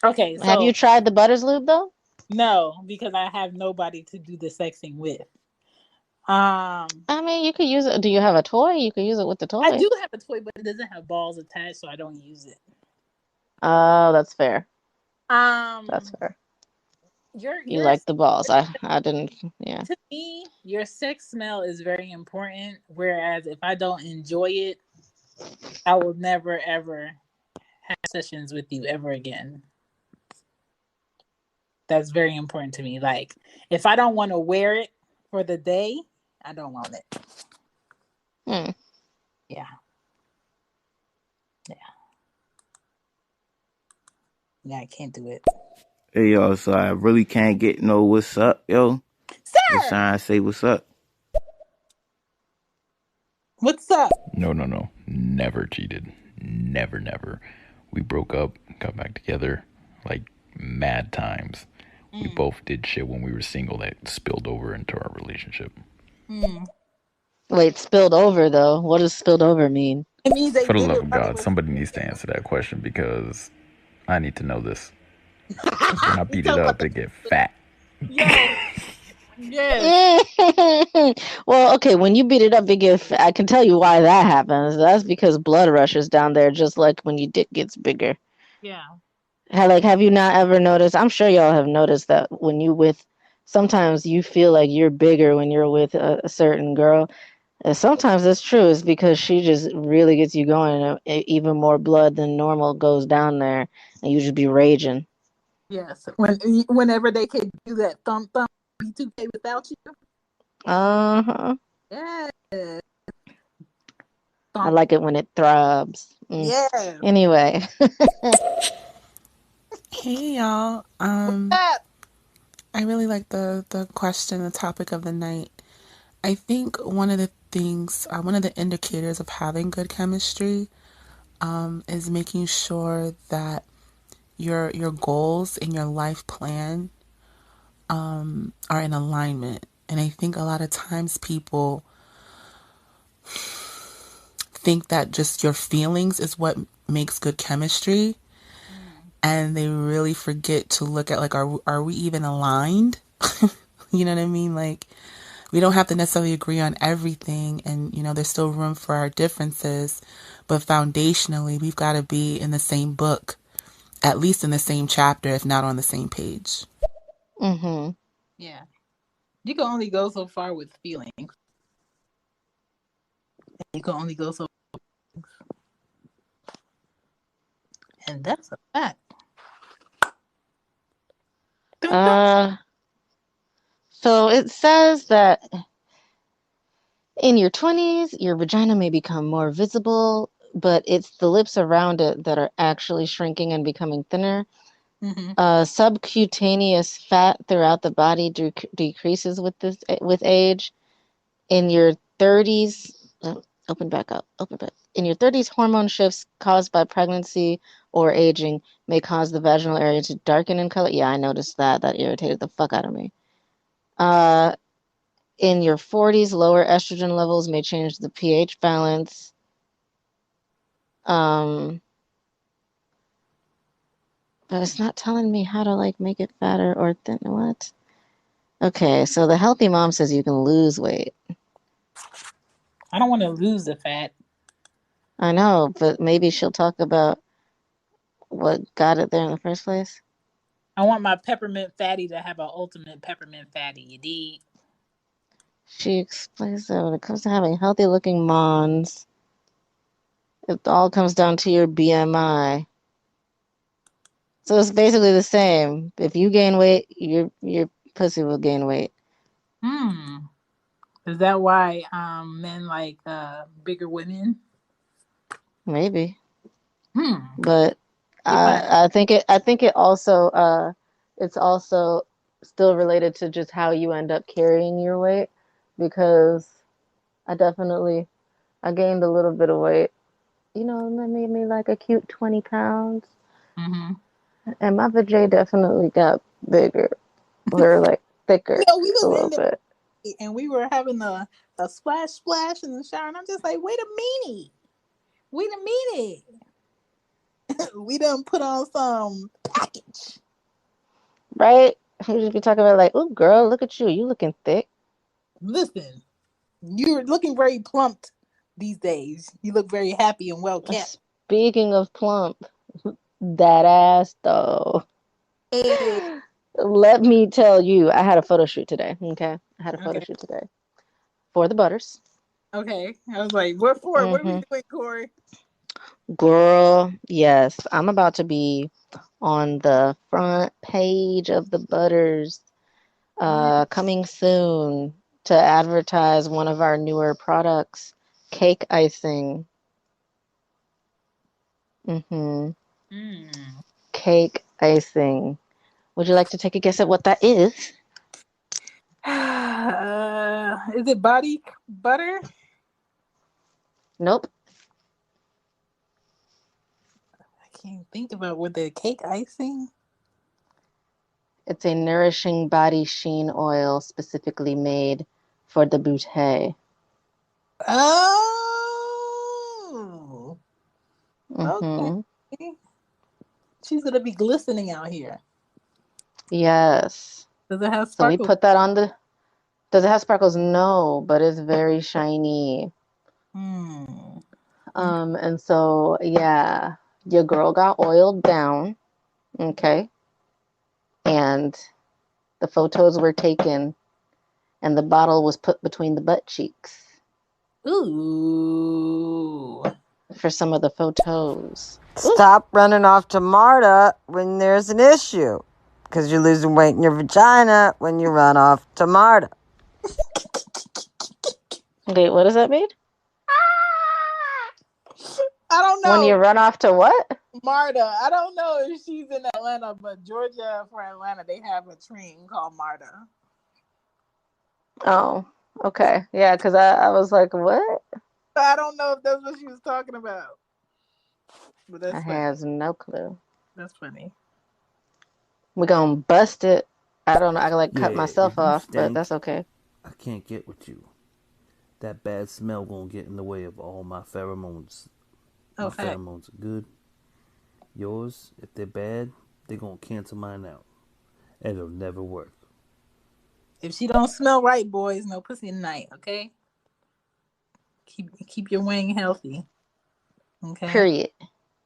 Okay, so have you tried the Butters lube though? No, because I have nobody to do the sexing with. I mean, you could use it. Do you have a toy? You could use it with the toy. I do have a toy, but it doesn't have balls attached, so I don't use it. Oh, that's fair. That's fair. You like the balls. I didn't. Yeah. To me, your sex smell is very important. Whereas if I don't enjoy it, I will never ever have sessions with you ever again. That's very important to me. Like if I don't want to wear it for the day, I don't want it. Hmm. Yeah. Yeah, I can't do it. Hey, yo, so I really can't get no what's up, yo. Just trying to say what's up. What's up? No. Never cheated. Never. We broke up, got back together like mad times. We both did shit when we were single that spilled over into our relationship. Wait, spilled over though. What does spilled over mean? It means they For the did love it of while they God, was somebody needs to answer that question because I need to know this. When I beat it up, it get fat. Yes. Well, okay, when you beat it up, I can tell you why that happens. That's because blood rushes down there, just like when your dick gets bigger. Yeah. Have you not ever noticed? I'm sure y'all have noticed that when sometimes you feel like you're bigger when you're with a certain girl. And sometimes that's true. It's because she just really gets you going, and even more blood than normal goes down there, and you just be raging. Yes. Whenever they can do that thump B2K without you. Uh-huh. Yes. I like it when it throbs. Yes. Anyway. Hey y'all. What's up? I really like the question, the topic of the night. I think one of the indicators of having good chemistry is making sure that your goals and your life plan are in alignment. And I think a lot of times people think that just your feelings is what makes good chemistry, and they really forget to look at, like, are we even aligned? You know what I mean? Like, we don't have to necessarily agree on everything, and there's still room for our differences, but foundationally we've got to be in the same book, at least in the same chapter, if not on the same page. Yeah. You can only go so far with feelings. You can only go so far. And that's a fact. So it says that in your 20s, your vagina may become more visible, but it's the lips around it that are actually shrinking and becoming thinner. Subcutaneous fat throughout the body decreases with age. In your 30s, open back. In your 30s, hormone shifts caused by pregnancy or aging may cause the vaginal area to darken in color. Yeah, I noticed that. That irritated the fuck out of me. In your 40s, lower estrogen levels may change the pH balance. But it's not telling me how to make it fatter or thin. What? Okay, so the healthy mom says you can lose weight. I don't want to lose the fat. I know, but maybe she'll talk about what got it there in the first place. I want my peppermint fatty to have an ultimate peppermint fatty. You dig? She explains that when it comes to having healthy looking mons, it all comes down to your BMI. So it's basically the same. If you gain weight, your pussy will gain weight. Is that why men like bigger women? Maybe. But I think it also it's also still related to just how you end up carrying your weight, because I gained a little bit of weight. That made me like a cute 20 pounds. And my vajay definitely got bigger. Or thicker We a little bit. And we were having a splash in the shower, and I'm just like, wait a minute. We done put on some package. Right? We just be talking about oh girl, look at you. You looking thick. Listen, you're looking very plump these days. You look very happy and well kept. Speaking of plump, that ass though. Hey. Let me tell you, I had a photo shoot today. Okay, I had a photo shoot today for the Butters. Okay, I was like, what for? What are we doing, Corey? Girl, yes, I'm about to be on the front page of the Butters. Coming soon to advertise one of our newer products, cake icing. Cake icing. Would you like to take a guess at what that is? Is it body butter? Nope. I can't think about what the cake icing. It's a nourishing body sheen oil specifically made for the bouquet. Oh. Okay. She's gonna be glistening out here. Yes. Does it have So we sparkles? put that on the. Does it have sparkles? No, but it's very shiny. And so yeah, your girl got oiled down, okay, and the photos were taken, and the bottle was put between the butt cheeks. Ooh. For some of the photos. Stop running off to Marta when there's an issue, because you're losing weight in your vagina when you run off to Marta. Okay, what does that mean? I don't know. When you run off to what? Marta. I don't know if she's in Atlanta, but Georgia for Atlanta, they have a train called Marta. Oh, okay. Yeah, because I was like, what? I don't know if that's what she was talking about. But that's I funny. have no clue. That's funny. We're gonna bust it. I don't know. I like cut Yeah, myself if you off, but stink, that's okay. I can't get with you. That bad smell gonna get in the way of all my pheromones. My Okay. pheromones are good. Yours, if they're bad, they're gonna cancel mine out. And it'll never work. If she don't smell right, boys, no pussy tonight, okay? Keep your wing healthy. Okay.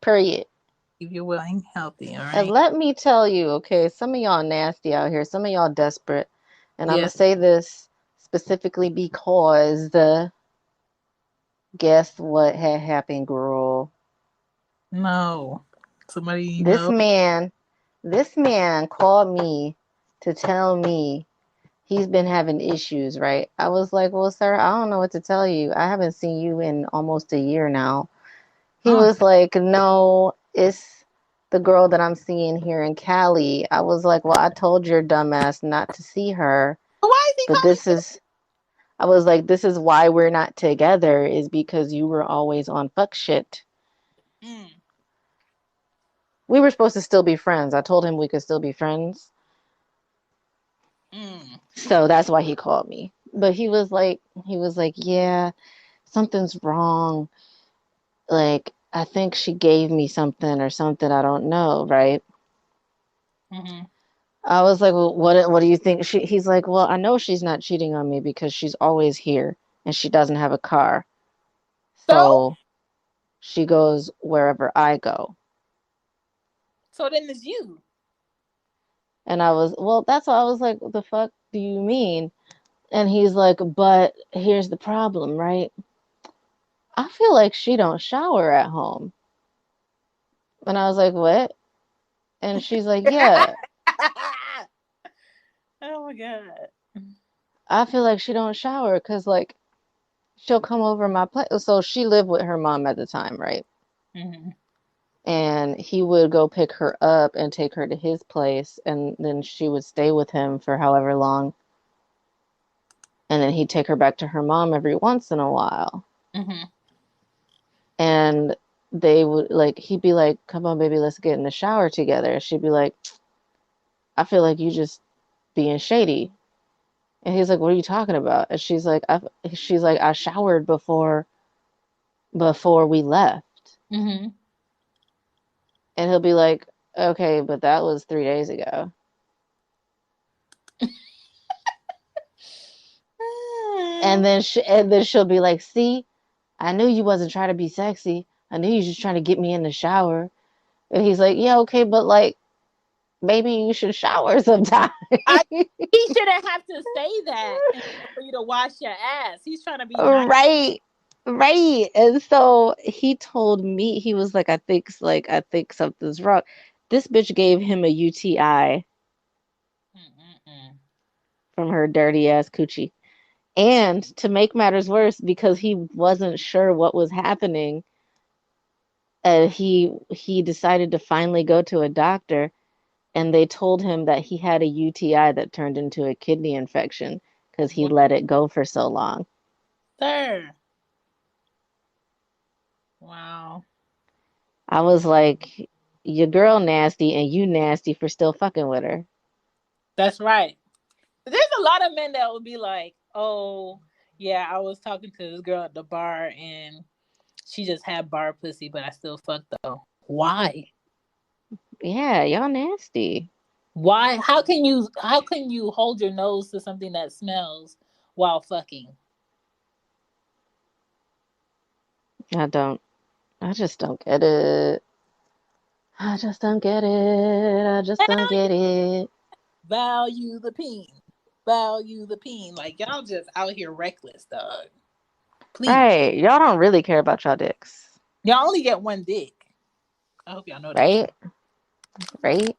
Period. Keep your wing healthy, all right? And let me tell you, okay, some of y'all nasty out here, some of y'all desperate. And I'm gonna Yes. say this specifically because guess what had happened, girl? No. Somebody you This know. man called me to tell me he's been having issues, right? I was like, well, sir, I don't know what to tell you. I haven't seen you in almost a year now. He was like, no, it's the girl that I'm seeing here in Cali. I was like, well, I told your dumbass not to see her. Why is he But I was like, this is why we're not together, is because you were always on fuck shit. We were supposed to still be friends. I told him we could still be friends. So that's why he called me. But he was like, yeah, something's wrong. Like, I think she gave me something or something. I don't know, right? I was like, well, what do you think? He's like, well, I know she's not cheating on me because she's always here and she doesn't have a car. So she goes wherever I go. So then it's you. And that's why I was like, what the fuck do you mean? And he's like, but here's the problem, right? I feel like she don't shower at home. And I was like, what? And she's like, yeah. Oh my God. I feel like she don't shower because, like, she'll come over my place. So she lived with her mom at the time, right? And he would go pick her up and take her to his place, and then she would stay with him for however long. And then he'd take her back to her mom every once in a while. And they would, like, he'd be like, come on, baby, let's get in the shower together. She'd be like, I feel like you just being shady. And he's like, what are you talking about? And she's like, I showered before we left. And he'll be like, okay, but that was 3 days ago. And then she'll be like, see, I knew you wasn't trying to be sexy. I knew you was just trying to get me in the shower. And he's like, yeah, okay, but like, maybe you should shower sometime. He shouldn't have to say that for you to wash your ass. He's trying to be nice. Right. And so he told me, he was like, I think something's wrong. This bitch gave him a UTI from her dirty ass coochie. And to make matters worse, because he wasn't sure what was happening, he decided to finally go to a doctor, and they told him that he had a UTI that turned into a kidney infection because he let it go for so long. Sir. Wow. I was like, your girl nasty and you nasty for still fucking with her. That's right. There's a lot of men that would be like, oh, yeah, I was talking to this girl at the bar and she just had bar pussy, but I still fucked though. Why? Yeah, y'all nasty. Why? How can you hold your nose to something that smells while fucking? I just don't get it. I just don't get it. I just don't get it. Value the peen. Value the peen. Like, y'all just out here reckless, dog. Please. Right. Y'all don't really care about y'all dicks. Y'all only get one dick. I hope y'all know that. Right? Right?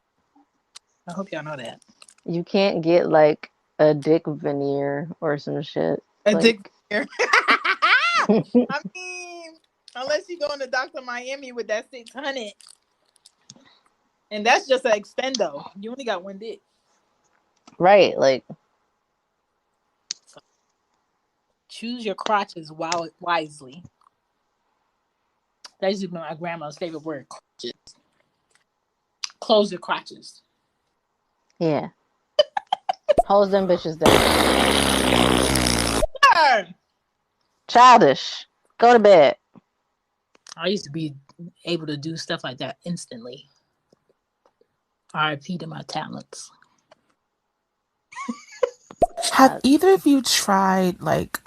I hope y'all know that. You can't get like a dick veneer or some shit. A dick veneer. I mean, unless you go into Dr. Miami with that 600. And that's just an extendo. You only got one dick. Right, like. So, choose your crotches wisely. That used to be my grandma's favorite word, crotches. Close your crotches. Yeah. Hose them bitches down. Childish. Go to bed. I used to be able to do stuff like that instantly. RIP to my talents. Have either of you tried like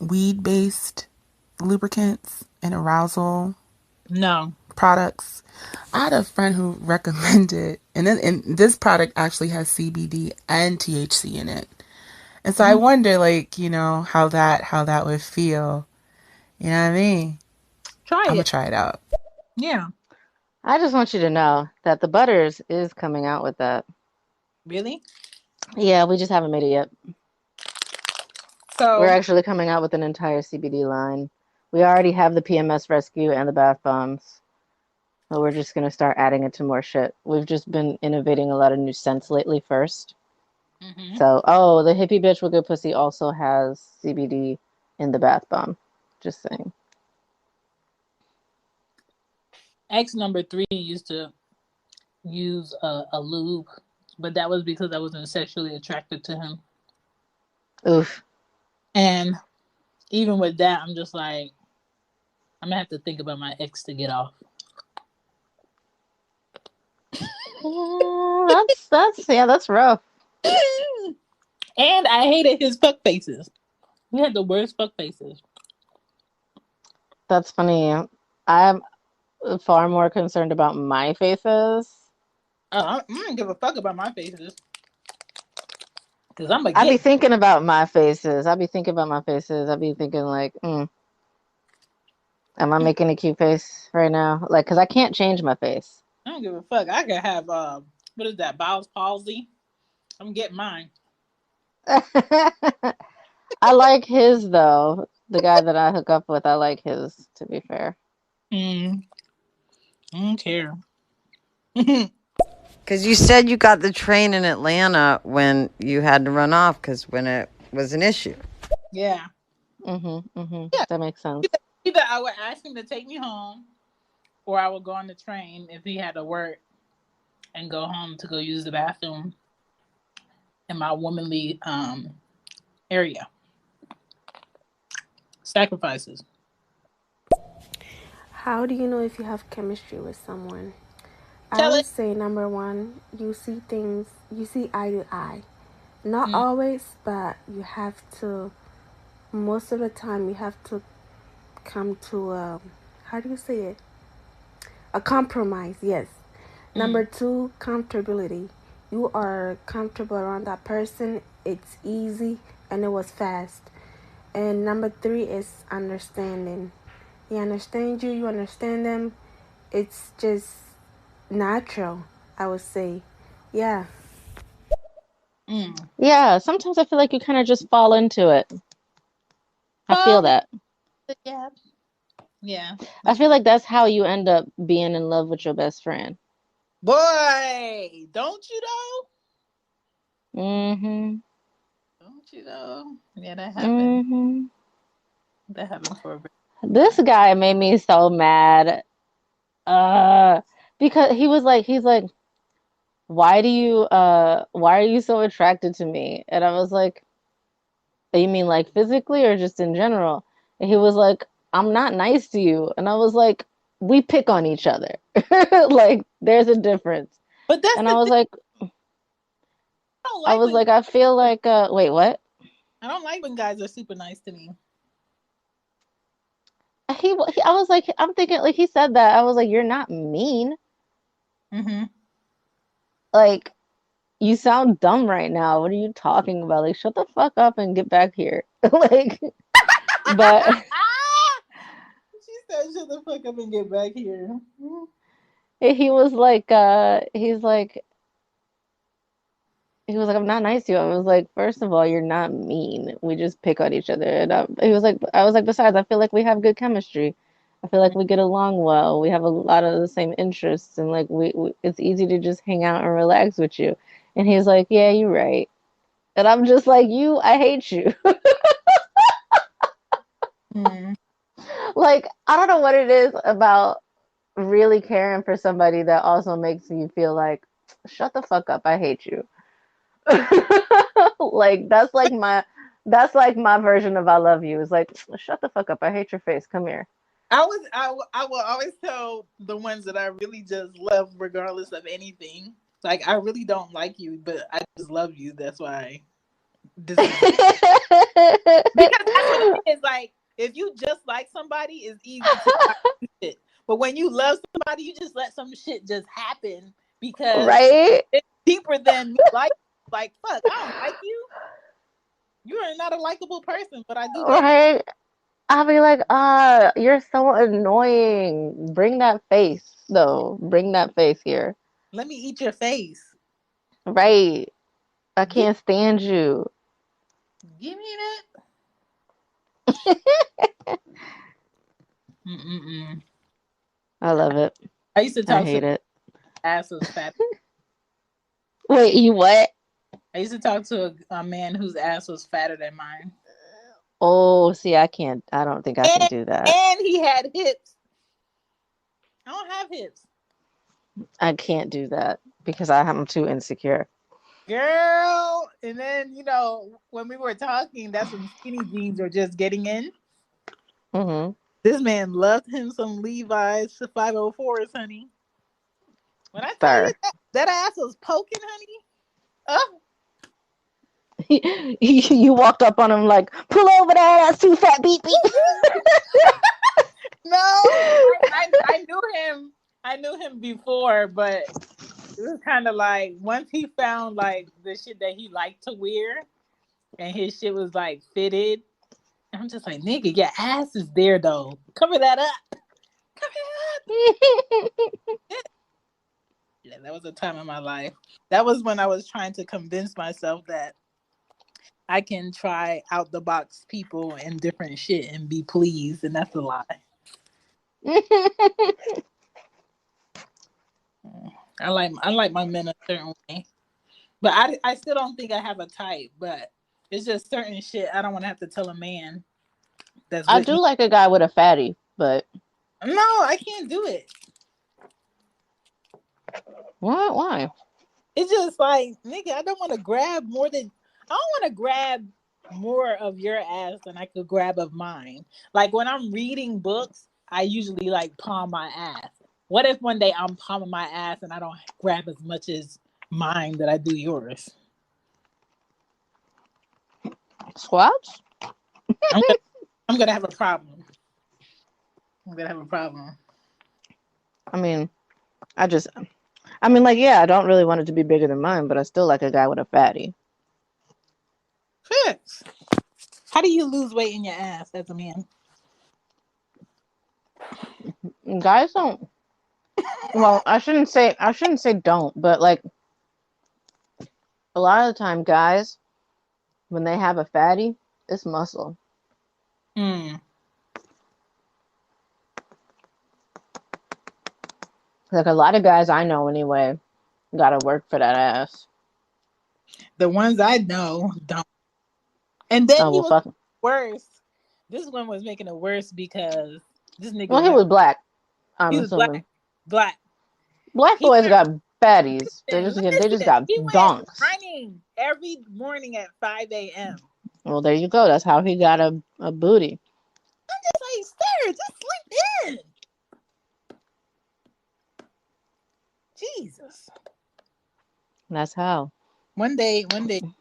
weed-based lubricants and arousal products? I had a friend who recommended, and this product actually has CBD and THC in it. And so I wonder, like, you know, how that would feel. You know what I mean? I'm gonna try it out. Yeah. I just want you to know that the Butters is coming out with that. Really? Yeah, we just haven't made it yet. So we're actually coming out with an entire CBD line. We already have the PMS Rescue and the bath bombs. But we're just going to start adding it to more shit. We've just been innovating a lot of new scents lately first. Mm-hmm. So, the hippie bitch with good pussy also has CBD in the bath bomb. Just saying. Ex number 3 used to use a lube, but that was because I wasn't sexually attracted to him. Oof. And even with that, I'm just like, I'm gonna have to think about my ex to get off. That's rough. And I hated his fuck faces. He had the worst fuck faces. That's funny. I'm far more concerned about my faces. I don't give a fuck about my faces. Because I be thinking about my faces. I be thinking like, am I making a cute face right now? Like, because I can't change my face. I don't give a fuck. I could have, what is that, Bowles palsy? I'm getting mine. I like his, though. The guy that I hook up with, I like his, to be fair. I don't care. Because you said you got the train in Atlanta when you had to run off because when it was an issue. Yeah. Yeah. That makes sense. Either I would ask him to take me home, or I would go on the train if he had to work and go home to go use the bathroom in my womanly area. Sacrifices. How do you know if you have chemistry with someone? I would say number 1, you see eye to eye. Not always, but you have to, most of the time you have to come to how do you say it? A compromise, yes. Number 2, comfortability. You are comfortable around that person, it's easy, and it was fast. And number 3 is understanding. He understands you understand them. It's just natural, I would say. Yeah. Yeah, sometimes I feel like you kind of just fall into it. I feel that. Yeah. Yeah. I feel like that's how you end up being in love with your best friend. Boy, don't you know? Mm-hmm. Don't you know? Yeah, that happened. Mm-hmm. That happened for a bit. This guy made me so mad. Because he's like, why are you so attracted to me? And I was like, you mean like physically or just in general? And he was like, I'm not nice to you. And I was like, we pick on each other. Like, there's a difference. But that's and I was like, I feel like, wait, what? I don't like when guys are super nice to me. I was like, I'm thinking, like, he said that. I was like, you're not mean. Mm-hmm. Like, you sound dumb right now. What are you talking about? Like, shut the fuck up and get back here. Like, but she said, shut the fuck up and get back here. he was like, I'm not nice to you. I was like, first of all, you're not mean. We just pick on each other. And I was like, besides, I feel like we have good chemistry. I feel like we get along well. We have a lot of the same interests, and like we it's easy to just hang out and relax with you. And he's like, yeah, you're right. And I'm just like, I hate you. Like, I don't know what it is about really caring for somebody that also makes you feel like, shut the fuck up, I hate you. Like, that's like my version of I love you. Is like, shut the fuck up, I hate your face, come here. I will always tell the ones that I really just love regardless of anything. Like, I really don't like you, but I just love you. That's why. Because that's what it is. Like, if you just like somebody, it's easy to do shit. But when you love somebody, you just let some shit just happen because it's deeper than me. Like fuck, I don't like you. You are not a likable person, but I do. Right? I'll be like, you're so annoying. Bring that face, though. Bring that face here. Let me eat your face. Right. I can't stand you. Give me that. I love it. I used to talk I hate it. Ass was fat. Wait, you what? I used to talk to a man whose ass was fatter than mine. Oh, see, I don't think I can do that. And he had hips. I don't have hips. I can't do that because I'm too insecure. Girl, and then, when we were talking, that's when skinny jeans were just getting in. Mm-hmm. This man loved him some Levi's 504s, honey. When I tell you that ass was poking, honey. You walked up on him like, pull over that ass, too fat, beep beep. No, I knew him. I knew him before, but it was kind of like once he found like the shit that he liked to wear, and his shit was like fitted. I'm just like, nigga, your ass is there though. Cover that up. Cover it up. Yeah, that was a time in my life. That was when I was trying to convince myself that I can try out the box people and different shit and be pleased, and that's a lie. I like my men a certain way, but I still don't think I have a type. But it's just certain shit I don't want to have to tell a man. I do like a guy with a fatty, but no, I can't do it. What? Why? It's just like, nigga, I don't want to grab more of your ass than I could grab of mine. Like when I'm reading books, I usually like palm my ass. What if one day I'm palming my ass and I don't grab as much as mine that I do yours? Squats? I'm gonna have a problem. I mean, yeah, I don't really want it to be bigger than mine, but I still like a guy with a fatty. Fix. How do you lose weight in your ass as a man? Guys don't. Well, I shouldn't say don't, but like A lot of the time, guys, when they have a fatty, it's muscle. Mm. Like a lot of guys I know anyway, gotta work for that ass. The ones I know don't. And then Oh, he well, was fuck. worse. This one was making it worse because this nigga Well, he was black, I'm he was assuming. black. Black He boys went, got fatties. They listen, just got he went donks. running every morning at 5 a.m. Well, there you go. That's how he got a booty. I'm just like, sir, just sleep in. Jesus. That's how. One day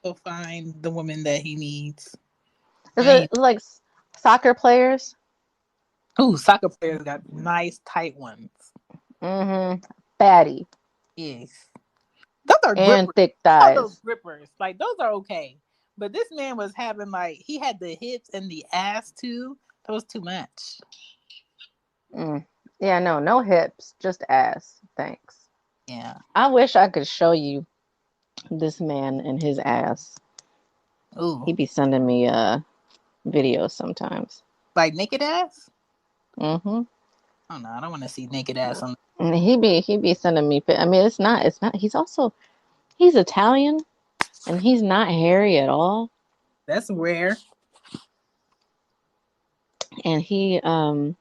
he'll find the woman that he needs. Is it like soccer players? Oh, soccer players got nice tight ones. Mm-hmm. Fatty. Yes. Those are and grippers. thick Oh, thighs. those grippers. Like, those are okay. But this man was having, like, he had the hips and the ass too. That was too much. Yeah, no hips, just ass. Thanks. Yeah. I wish I could show you this man and his ass. Ooh. He be sending me videos sometimes. Like naked ass? Mm-hmm. Oh no, I don't want to see naked ass on. And he be sending me. I mean, it's not. He's Italian, and he's not hairy at all. That's rare. And he oh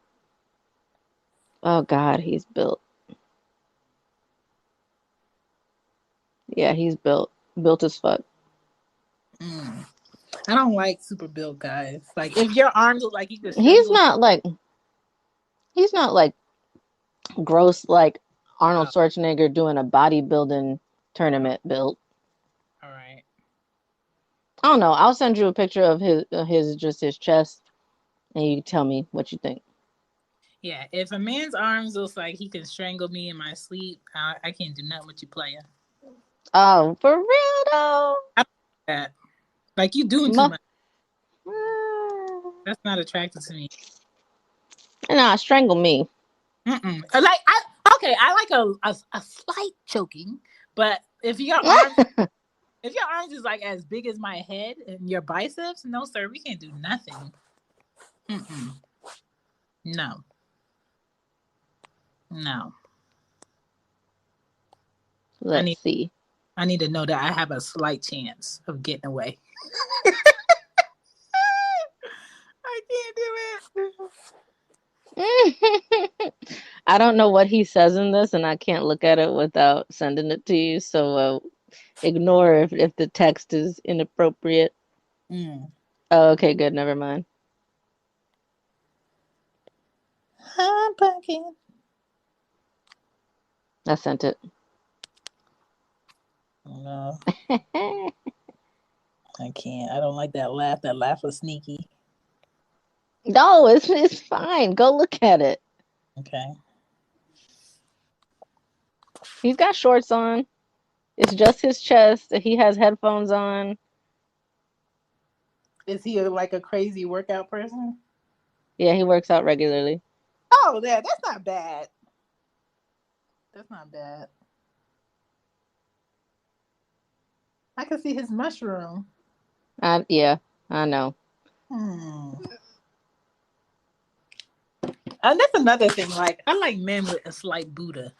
God, he's built. Yeah, he's built as fuck. I don't like super built guys. Like, if your arms look like you could. He's not like gross like Arnold Schwarzenegger doing a bodybuilding tournament built. All right. I don't know. I'll send you a picture of his chest, and you tell me what you think. Yeah, if a man's arms looks like he can strangle me in my sleep, I can't do nothing with you, player. Oh, for real though? I don't like that. Like, you doing too much. That's not attractive to me. Nah, strangle me. Like, I like a slight choking, but if your arms is like as big as my head and your biceps, no sir, we can't do nothing. No. Let's see. I need to know that I have a slight chance of getting away. I can't do it. I don't know what he says in this, and I can't look at it without sending it to you. So ignore if the text is inappropriate. Oh, okay, good. Never mind. I sent it. No. I can't. I don't like that laugh. That laugh was sneaky. No, it's fine. Go look at it. Okay. He's got shorts on. It's just his chest. He has headphones on. Is he like a crazy workout person? Yeah, he works out regularly. Oh, yeah, that's not bad. That's not bad. I can see his mushroom. Yeah, I know. And that's another thing. Like, I like men with a slight Buddha.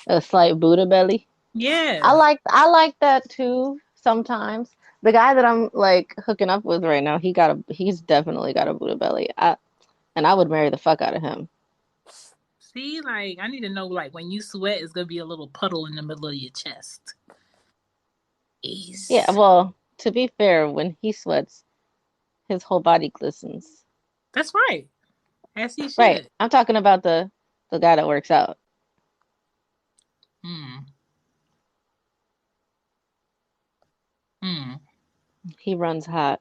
A slight Buddha belly? Yeah. I like that too sometimes. The guy that I'm like hooking up with right now, he's definitely got a Buddha belly. And I would marry the fuck out of him. See, like, I need to know, like, when you sweat, it's gonna be a little puddle in the middle of your chest. Jeez. Yeah, well, to be fair, when he sweats, his whole body glistens. That's right. As he should. Right. I'm talking about the guy that works out. He runs hot.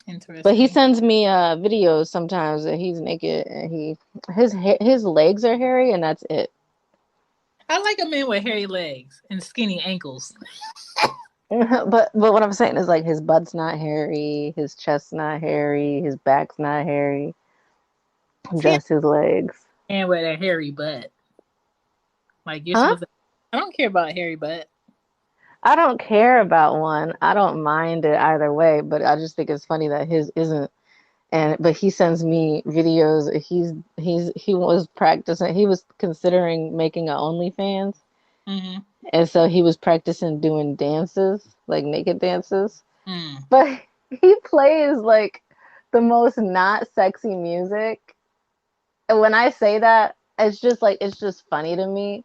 Interesting. But he sends me videos sometimes that he's naked and his legs are hairy and that's it. I like a man with hairy legs and skinny ankles. But what I'm saying is, like, his butt's not hairy, his chest's not hairy, his back's not hairy. Just his legs. And with a hairy butt. Like, you're supposed to. I don't care about a hairy butt. I don't care about one. I don't mind it either way, but I just think it's funny that his isn't. But he sends me videos. He was practicing. He was considering making a OnlyFans, Mm-hmm. and so he was practicing doing dances, like naked dances. Mm. But he plays like the most not sexy music. And when I say that, it's just funny to me.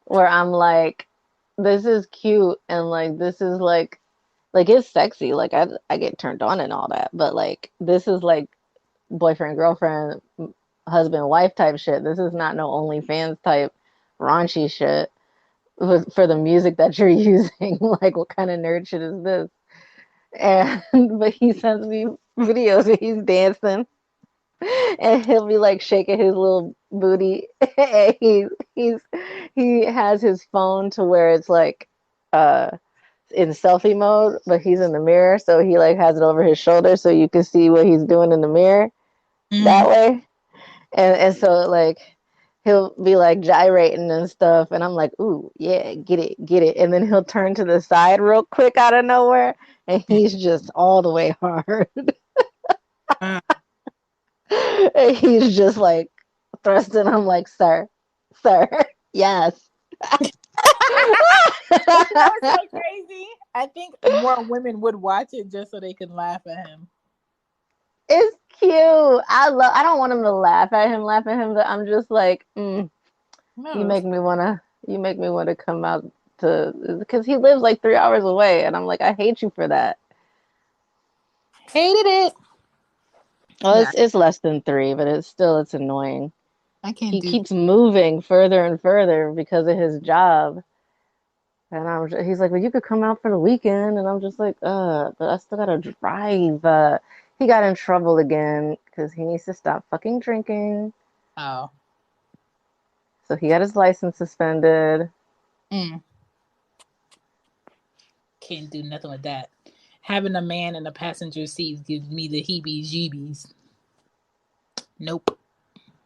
Where I'm like, this is cute, and like this is like it's sexy. Like I get turned on and all that, but like this is like boyfriend, girlfriend, husband, wife type shit. This is not no OnlyFans type raunchy shit for the music that you're using. Like, what kind of nerd shit is this? And but he sends me videos where he's dancing, and he'll be like shaking his little booty. And he has his phone to where it's like in selfie mode, but he's in the mirror, so he like has it over his shoulder so you can see what he's doing in the mirror that way. And so like he'll be like gyrating and stuff, and I'm like, ooh, yeah, get it. And then he'll turn to the side real quick out of nowhere, and he's just all the way hard. And he's just like thrusting. I'm like, sir, yes. That's so crazy. I think more women would watch it just so they can laugh at him. It's cute. I don't want him to laugh at him, but I'm just like, you make me wanna come out to, because he lives like 3 hours away, and I'm like, I hate you for that. Hated it. Well, it's less than 3, but it's annoying. He keeps moving further and further because of his job. And he's like, well, you could come out for the weekend. And I'm just like, but I still gotta drive. He got in trouble again because he needs to stop fucking drinking. Oh. So he got his license suspended. Can't do nothing with that. Having a man in the passenger seat gives me the heebie-jeebies. Nope.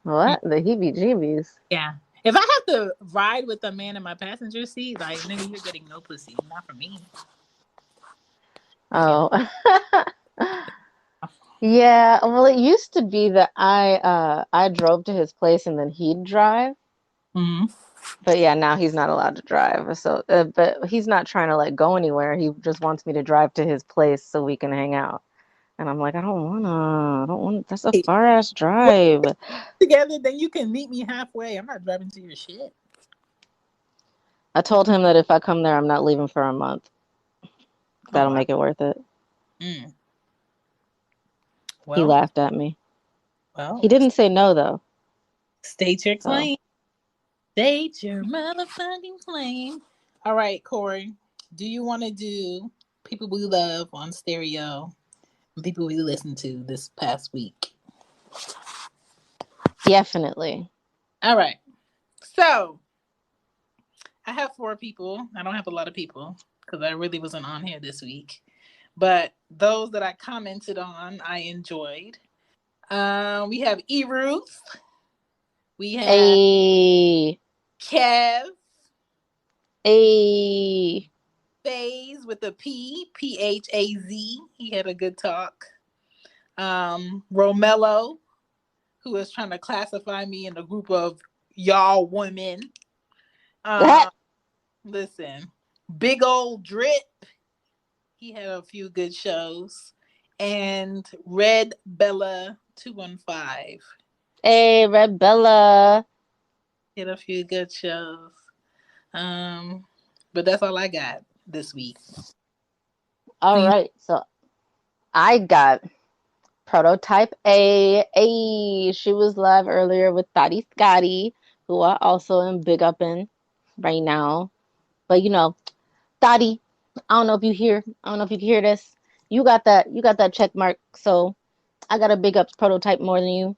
What? The heebie-jeebies? Yeah. If I have to ride with a man in my passenger seat, like, nigga, you're getting no pussy. Not from me. Oh. Yeah. Well, it used to be that I drove to his place and then he'd drive. Mm-hmm. But yeah, now he's not allowed to drive. So, but he's not trying to like go anywhere. He just wants me to drive to his place so we can hang out. And I'm like, I don't want. That's a far ass drive. Together, then you can meet me halfway. I'm not driving to your shit. I told him that if I come there, I'm not leaving for a month. That'll make it worth it. Well, he laughed at me. Well, he didn't say no though. State your claim. State your motherfucking claim. All right, Corey. Do you want to do people we love on stereo and people we listened to this past week? Definitely. All right. So I have 4 people. I don't have a lot of people because I really wasn't on here this week. But those that I commented on, I enjoyed. We have E-Ruth. We have Kev. Phase with a P, P-H-A-Z. He had a good talk. Romello, who was trying to classify me in a group of y'all women. Listen, Big Old Drip. He had a few good shows. And Red Bella 215. Hey, Red Bella. He had a few good shows. But that's all I got this week. All right. So I got Prototype A. She was live earlier with Thotty Scotty, who I also am big up in right now. But you know, Thotty, I don't know if you can hear this. You got that check mark, so I got to big up Prototype more than you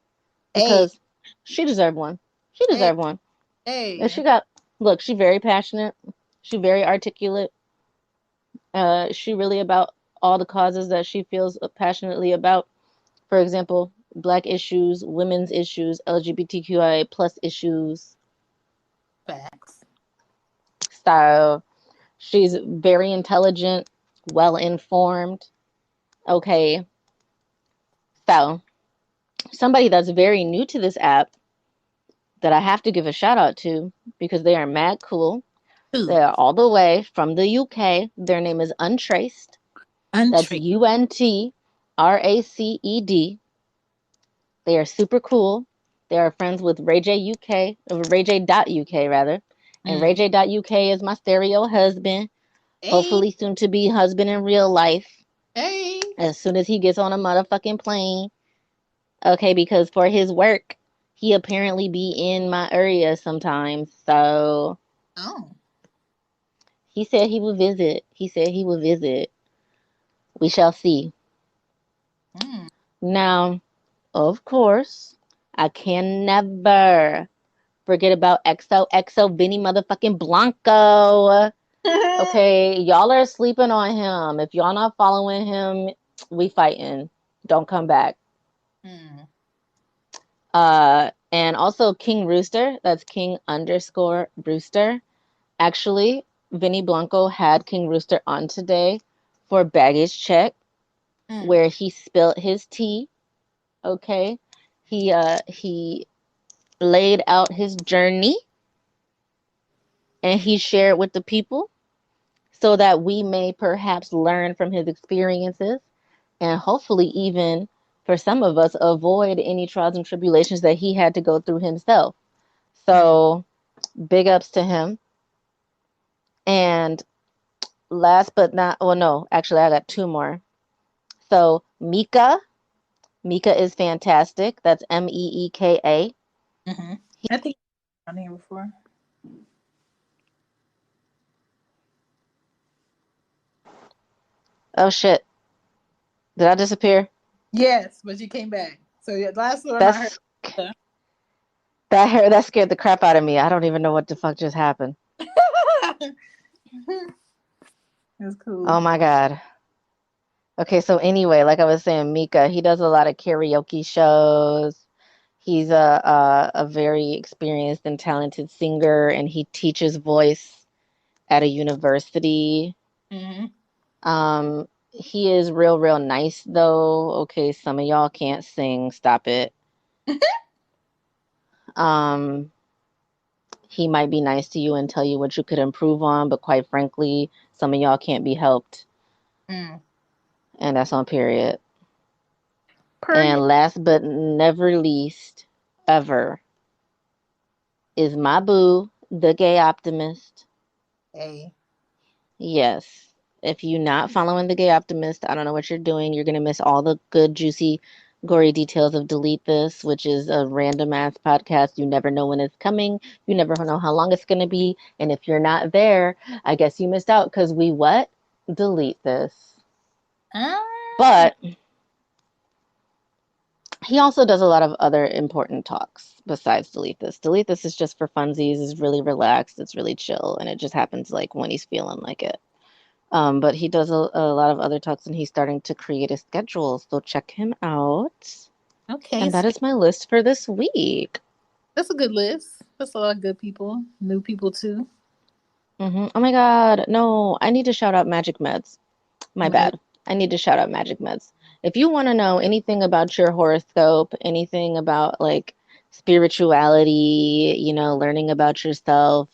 because she deserved one. She deserved one. And she's very passionate. She's very articulate. She really about all the causes that she feels passionately about. For example, Black issues, women's issues, LGBTQIA plus issues. Facts. So She's very intelligent, well informed. Okay. So, somebody that's very new to this app that I have to give a shout out to because they are mad cool. They are all the way from the UK. Their name is Untraced. That's UNTRACED. They are super cool. They are friends with RayJ.UK rather. And RayJ.UK is my stereo husband. Hey. Hopefully soon to be husband in real life. Hey. As soon as he gets on a motherfucking plane. Okay, because for his work, he apparently be in my area sometimes. So he said he would visit. We shall see. Now, of course, I can never forget about XOXO Vinny motherfucking Blanco. Okay, y'all are sleeping on him. If y'all not following him, we fighting. Don't come back. And also King Rooster. That's King_Rooster. Actually, Vinny Blanco had King Rooster on today for baggage check, where he spilled his tea. Okay, he laid out his journey, and he shared with the people, so that we may perhaps learn from his experiences, and hopefully even for some of us avoid any trials and tribulations that he had to go through himself. So big ups to him. And last but not, well, no, actually I got two more. So Mika is fantastic. That's MEEKA. I think I've seen him before. Oh shit. Did I disappear? Yes, but you came back. So the last one I heard. That scared the crap out of me. I don't even know what the fuck just happened. That's cool. Oh my god. Okay, so anyway, like I was saying, Mika, he does a lot of karaoke shows. He's a very experienced and talented singer, and he teaches voice at a university. He is real nice though. Okay, some of y'all can't sing. Stop it. He might be nice to you and tell you what you could improve on, but quite frankly, some of y'all can't be helped. And that's on period. And last but never least, ever, is my boo, the gay optimist. Hey. Yes. If you're not following the gay optimist, I don't know what you're doing. You're going to miss all the good, juicy, gory details of Delete This, which is a random ass podcast. You never know when it's coming. You never know how long it's going to be. And if you're not there, I guess you missed out because we what? Delete This. But he also does a lot of other important talks besides Delete This. Delete This is just for funsies. It's really relaxed. It's really chill. And it just happens like when he's feeling like it. But he does a lot of other talks, and he's starting to create a schedule. So check him out. Okay. And that is my list for this week. That's a good list. That's a lot of good people. New people too. Oh my god. No, I need to shout out Magic Meds. My bad. I need to shout out Magic Meds. If you want to know anything about your horoscope, anything about like spirituality, learning about yourself,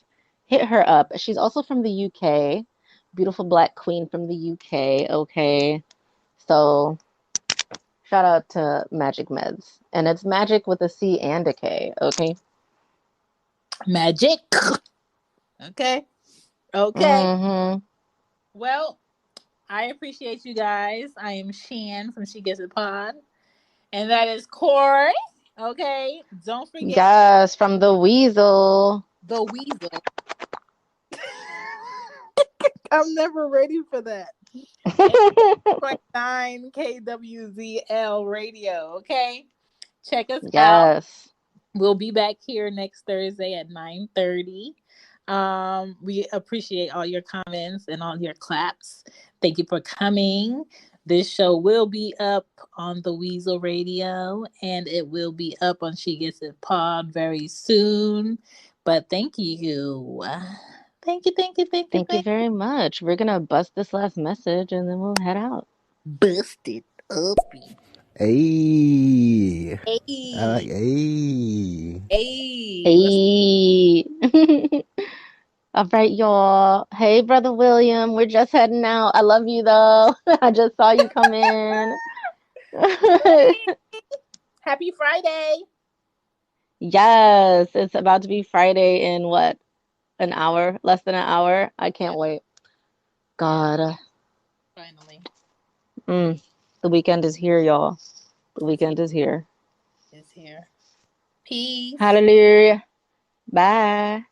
hit her up. She's also from the UK. Beautiful black queen from the UK. Okay. So shout out to Magic Meds. And it's magic with a C and a K. Okay. Magic. Okay. Well, I appreciate you guys. I am Shan from She Gets It Pod. And that is Corey. Okay. Don't forget. Yes, from the Weasel. The Weasel. I'm never ready for that. 8.9 KWZL radio. Okay. Check us out. We'll be back here next Thursday at 9:30. We appreciate all your comments and all your claps. Thank you for coming. This show will be up on the Weasel Radio, and it will be up on She Gets It Pod very soon. But thank you. Thank you, thank you, thank you, Thank you thank you. very much. We're gonna bust this last message and then we'll head out. Busted up. Hey. I like Hey. hey. Hey. Let's Hey. All right, y'all. Hey, Brother William. We're just heading out. I love you though. I just saw you come in. Happy Friday. Yes, it's about to be Friday in what? An hour? Less than an hour? I can't wait. God. Finally. The weekend is here, y'all. The weekend is here. It's here. Peace. Hallelujah. Bye.